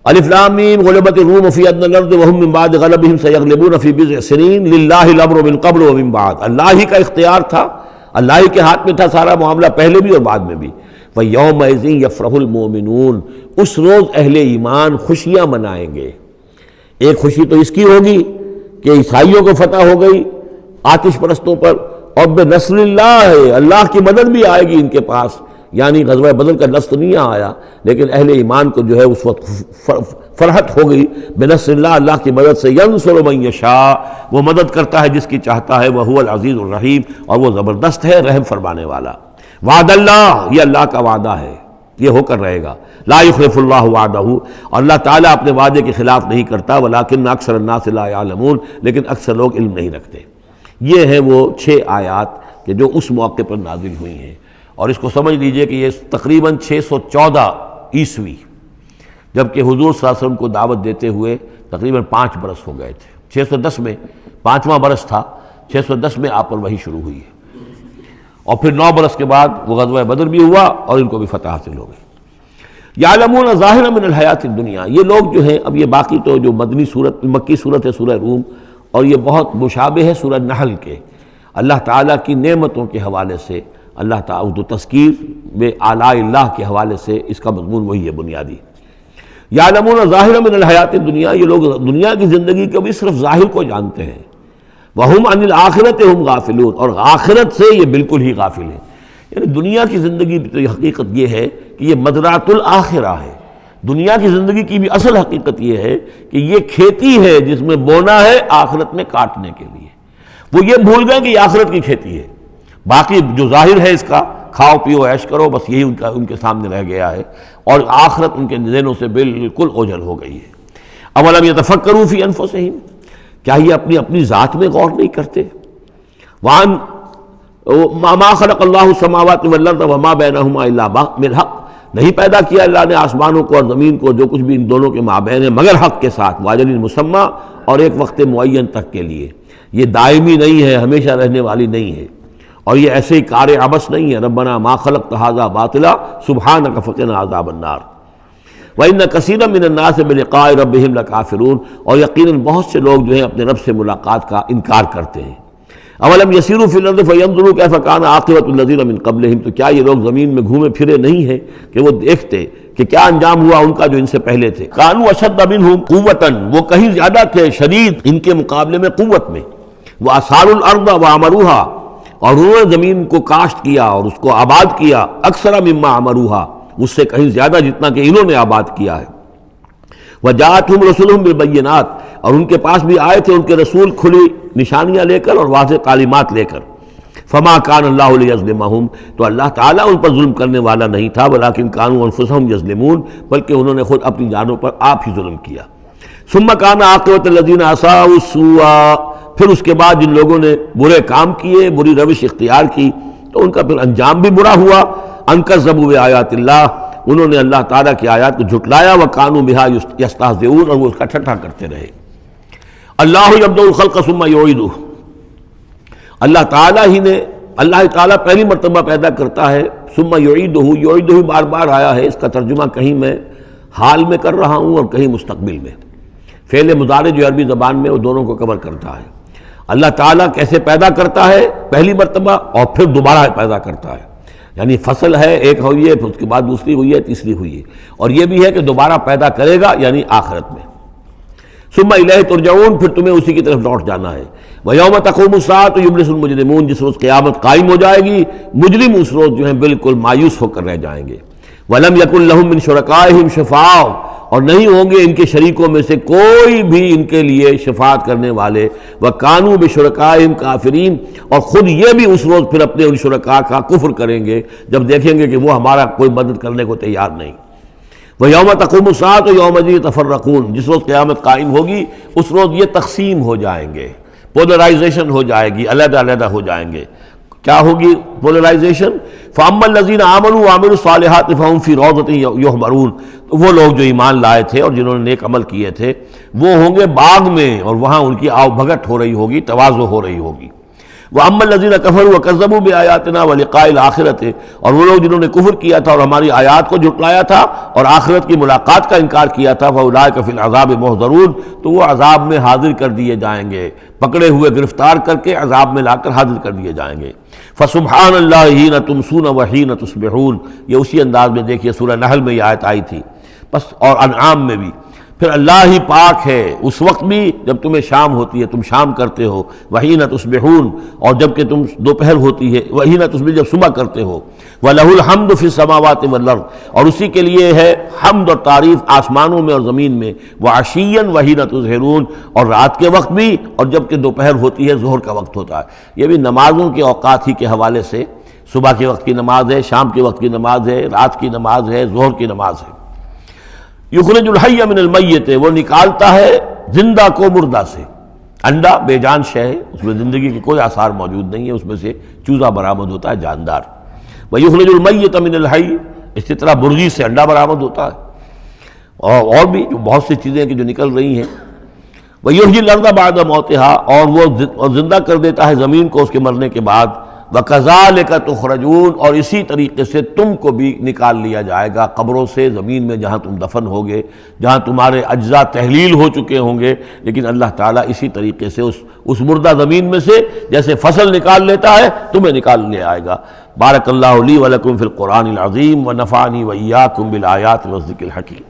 S1: الف لام میم، غلبت الروم فی ادنی الارض وهم من بعد غلبہم سیغلبون فی بضع سنین للہ الامر من قبل ومن بعد، اللہ ہی کا اختیار تھا، اللہ ہی کے ہاتھ میں تھا سارا معاملہ، پہلے بھی اور بعد میں بھی۔ وَيَوْمَئِذٍ يَفْرَحُ الْمُؤْمِنُونَ، اس روز اہل ایمان خوشیاں منائیں گے۔ ایک خوشی تو اس کی ہوگی کہ عیسائیوں کو فتح ہو گئی آتش پرستوں پر، اور بنصر اللہ، اللہ کی مدد بھی آئے گی ان کے پاس، یعنی غزوہ بدر کا لفظ نہیں آیا، لیکن اہل ایمان کو جو ہے اس وقت فرحت ہو گئی بنصر اللہ، اللہ کی مدد سے۔ ینصر من یشاء، وہ مدد کرتا ہے جس کی چاہتا ہے، وہو العزیز الرحیم، اور وہ زبردست ہے، رحم فرمانے والا۔ وعد اللہ، یہ اللہ کا وعدہ ہے، یہ ہو کر رہے گا۔ لا یخلف اللہ وعدہ، اور اللہ تعالیٰ اپنے وعدے کے خلاف نہیں کرتا۔ ولکن اکثر الناس لا یعلمون، لیکن اکثر لوگ علم نہیں رکھتے۔ یہ ہیں وہ 6 آیات کہ جو اس موقع پر نازل ہوئی ہیں، اور اس کو سمجھ لیجئے کہ یہ تقریباً 614 عیسوی، جبکہ حضور صلی اللہ علیہ وسلم کو دعوت دیتے ہوئے تقریباً 5 برس ہو گئے تھے۔ 610 میں 5واں برس تھا، 610 میں آپ پر وحی شروع ہوئی ہے، اور پھر 9 برس کے بعد وہ غزوہ بدر بھی ہوا اور ان کو بھی فتح حاصل ہو گئی۔ یعلمون ظاہرا من الحیات الدنیا، یہ لوگ جو ہیں، اب یہ باقی تو جو مکی صورت ہے سورہ روم، اور یہ بہت مشابہ ہے سورہ نحل کے، اللہ تعالیٰ کی نعمتوں کے حوالے سے، اللہ تعالیٰ تذکیر میں آلاء اللہ کے حوالے سے اس کا مضمون وہی ہے بنیادی۔ یعلمون ظاہرا من الحیات الدنیا، یہ لوگ دنیا کی زندگی کے بھی صرف ظاہر کو جانتے ہیں۔ وَهُمْ عَنِ الْآخِرَةِ هُمْ غَافِلُونَ، اور آخرت سے یہ بالکل ہی غافل ہیں۔ یعنی دنیا کی زندگی تو یہ حقیقت یہ ہے کہ یہ مزرعۃ الآخرہ ہے، دنیا کی زندگی کی بھی اصل حقیقت یہ ہے کہ یہ کھیتی ہے جس میں بونا ہے آخرت میں کاٹنے کے لیے۔ وہ یہ بھول گئے کہ یہ آخرت کی کھیتی ہے، باقی جو ظاہر ہے اس کا کھاؤ پیو عیش کرو، بس یہی ان کے سامنے رہ گیا ہے، اور آخرت ان کے ذہنوں سے بالکل اوجھل ہو گئی ہے۔ اولم یتفکروا فی انفسہم، کیا یہ اپنی ذات میں غور نہیں کرتے؟ وان ما خلق اللہ السماوات والارض وما بینہما الا بالحق، نہیں پیدا کیا اللہ نے آسمانوں کو اور زمین کو، جو کچھ بھی ان دونوں کے مابین ہے، مگر حق کے ساتھ، واجل مسمى، اور ایک وقت معین تک کے لیے۔ یہ دائمی نہیں ہے، ہمیشہ رہنے والی نہیں ہے، اور یہ ایسے ہی کار عبث نہیں ہے۔ ربنا ما خلقت ھذا باطلا سبحانک فقنا عذاب النار وَإِنَّ كَثِيرًا مِّنَ النَّاسِ بِلِقَاءِ رَبِّهِمْ لَكَافِرُونَ، اور یقیناً بہت سے لوگ جو ہیں اپنے رب سے ملاقات کا انکار کرتے ہیں۔ اولم یسیروا فی الارض فینظروا کیف کان عاقبۃ الذین من قبلہم، تو کیا یہ لوگ زمین میں گھومے پھرے نہیں ہیں کہ وہ دیکھتے کہ کیا انجام ہوا ان کا جو ان سے پہلے تھے۔ کانوا اشد منہم قوۃ، وہ کہیں زیادہ تھے شدید ان کے مقابلے میں قوت میں، وَأَثَارُوا الْأَرْضَ وَعَمَرُوهَا، اور انہوں نے زمین کو کاشت کیا اور اس کو آباد کیا، اکثر مما عمروها، اس سے کہیں زیادہ جتنا کہ انہوں نے آباد کیا ہے۔ وجاءتهم رسلهم بالبینات، اور ان کے پاس بھی آئے تھے ان کے رسول کھلی نشانیاں لے کر اور واضح تعلیمات لے کر۔ فما کان اللہ لیظلمہم، تو اللہ تعالیٰ ان پر ظلم کرنے والا نہیں تھا، ولکن کانوا انفسہم یظلمون، بلکہ انہوں نے خود اپنی جانوں پر آپ ہی ظلم کیا۔ ثم کان عاقبۃ الذین اساءوا السوء، پھر اس کے بعد جن لوگوں نے برے کام کیے، بری روش اختیار کی، تو ان کا پھر انجام بھی برا ہوا۔ ان کذبوا بآیات اللہ، انہوں نے اللہ تعالیٰ کی آیات کو جھٹلایا، وکانوا بہا یستہزئون، اور وہ اس کا ٹھٹھا کرتے رہے۔ اللہ یبدأ الخلق ثم یعیدہ، اللہ تعالیٰ پہلی مرتبہ پیدا کرتا ہے، ثم یعیدہ، یعیدہ بار بار آیا ہے، اس کا ترجمہ کہیں میں حال میں کر رہا ہوں اور کہیں مستقبل میں۔ فعل مضارع جو عربی زبان میں وہ دونوں کو کور کرتا ہے۔ اللہ تعالیٰ کیسے پیدا کرتا ہے؟ پہلی مرتبہ، اور پھر دوبارہ پیدا کرتا ہے، یعنی فصل ہے، ایک ہوئی ہے، پھر اس کے بعد دوسری ہوئی ہے، تیسری ہوئی ہے، اور یہ بھی ہے کہ دوبارہ پیدا کرے گا، یعنی آخرت میں۔ ثم الیہ ترجعون، پھر تمہیں اسی کی طرف لوٹ جانا ہے۔ ویوم تقوم الساعۃ یبلس المجرمون، جس روز قیامت قائم ہو جائے گی، مجرم اس روز جو ہیں بالکل مایوس ہو کر رہ جائیں گے۔ ولم یکن لہم من شرکائہم شفاع، اور نہیں ہوں گے ان کے شریکوں میں سے کوئی بھی ان کے لیے شفاعت کرنے والے۔ وَكَانُوا بِشُرَكَائِهِمْ كَافِرِينَ، اور خود یہ بھی اس روز پھر اپنے ان شرکاء کا کفر کریں گے جب دیکھیں گے کہ وہ ہمارا کوئی مدد کرنے کو تیار نہیں۔ وَيَوْمَ تَقُومُ السَّاعَةُ يَوْمَئِذٍ يَتَفَرَّقُونَ، جس روز قیامت قائم ہوگی اس روز یہ تقسیم ہو جائیں گے، پولرائزیشن ہو جائے گی، علیحدہ علیحدہ ہو جائیں گے۔ کیا ہوگی پولرائزیشن؟ فَأَمَّا الَّذِينَ آمَنُوا وَعَمِلُوا الصَّالِحَاتِ فَهُمْ فِي رَوْضَةٍ يُحْبَرُونَ، تو وہ لوگ جو ایمان لائے تھے اور جنہوں نے نیک عمل کیے تھے وہ ہوں گے باغ میں، اور وہاں ان کی آؤ بھگت ہو رہی ہوگی، تواضع ہو رہی ہوگی۔ وَأَمَّا الَّذِينَ كَفَرُوا وَكَذَّبُوا بِآيَاتِنَا وَلِقَاءِ الْآخِرَةِ، اور وہ لوگ جنہوں نے کفر کیا تھا اور ہماری آیات کو جھٹلایا تھا اور آخرت کی ملاقات کا انکار کیا تھا، فَأُولَٰئِكَ فِي الْعَذَابِ مُحْضَرُونَ، تو وہ عذاب میں حاضر کر دیے جائیں گے، پکڑے ہوئے گرفتار کر کے عذاب میں لا کر حاضر کر دیے جائیں گے۔ فَسُبْحَانَ اللَّهِ حِينَ تُمْسُونَ وَحِينَ تُصْبِحُونَ، یہ اسی انداز میں دیکھیے سورہ نحل میں یہ آیت آئی تھی، بس اور انعام میں بھی۔ پھر اللہ ہی پاک ہے اس وقت بھی جب تمہیں شام ہوتی ہے، تم شام کرتے ہو، وحین تصبحون، اور جب کہ تم دوپہر ہوتی ہے، وحین تصبح جب صبح کرتے ہو، وَلَهُ الْحَمْدُ فِي السَّمَاوَاتِ وَالْأَرْضِ، اور اسی کے لیے ہے حمد اور تعریف آسمانوں میں اور زمین میں، وَعَشِيًّا وَحِينَ تُظْهِرُونَ، اور رات کے وقت بھی اور جب کہ دوپہر ہوتی ہے، ظہر کا وقت ہوتا ہے۔ یہ بھی نمازوں کے اوقات ہی کے حوالے سے، صبح کے وقت کی نماز ہے، شام کے وقت کی نماز ہے، رات کی نماز ہے، ظہر کی نماز ہے۔ یخرج الحی من المیت، وہ نکالتا ہے زندہ کو مردہ سے۔ انڈا بے جان شے ہے، اس میں زندگی کے کوئی آثار موجود نہیں ہے، اس میں سے چوزہ برآمد ہوتا ہے جاندار۔ ویخرج المیت من الحی، اسی طرح مرغی سے انڈا برآمد ہوتا ہے، اور بھی جو بہت سی چیزیں جو نکل رہی ہیں۔ ویحیی الارض بعد موتها، اور وہ زندہ کر دیتا ہے زمین کو اس کے مرنے کے بعد۔ وَكَذَلِكَ تُخْرَجُونَ، اور اسی طریقے سے تم کو بھی نکال لیا جائے گا قبروں سے، زمین میں جہاں تم دفن ہوگے، جہاں تمہارے اجزاء تحلیل ہو چکے ہوں گے، لیکن اللہ تعالیٰ اسی طریقے سے اس مردہ زمین میں سے جیسے فصل نکال لیتا ہے تمہیں نکال لے آئے گا۔ بارک اللہ لی ولکم فی القرآن العظیم ونفعنی وإیاکم بالآیات والذکر الحکیم۔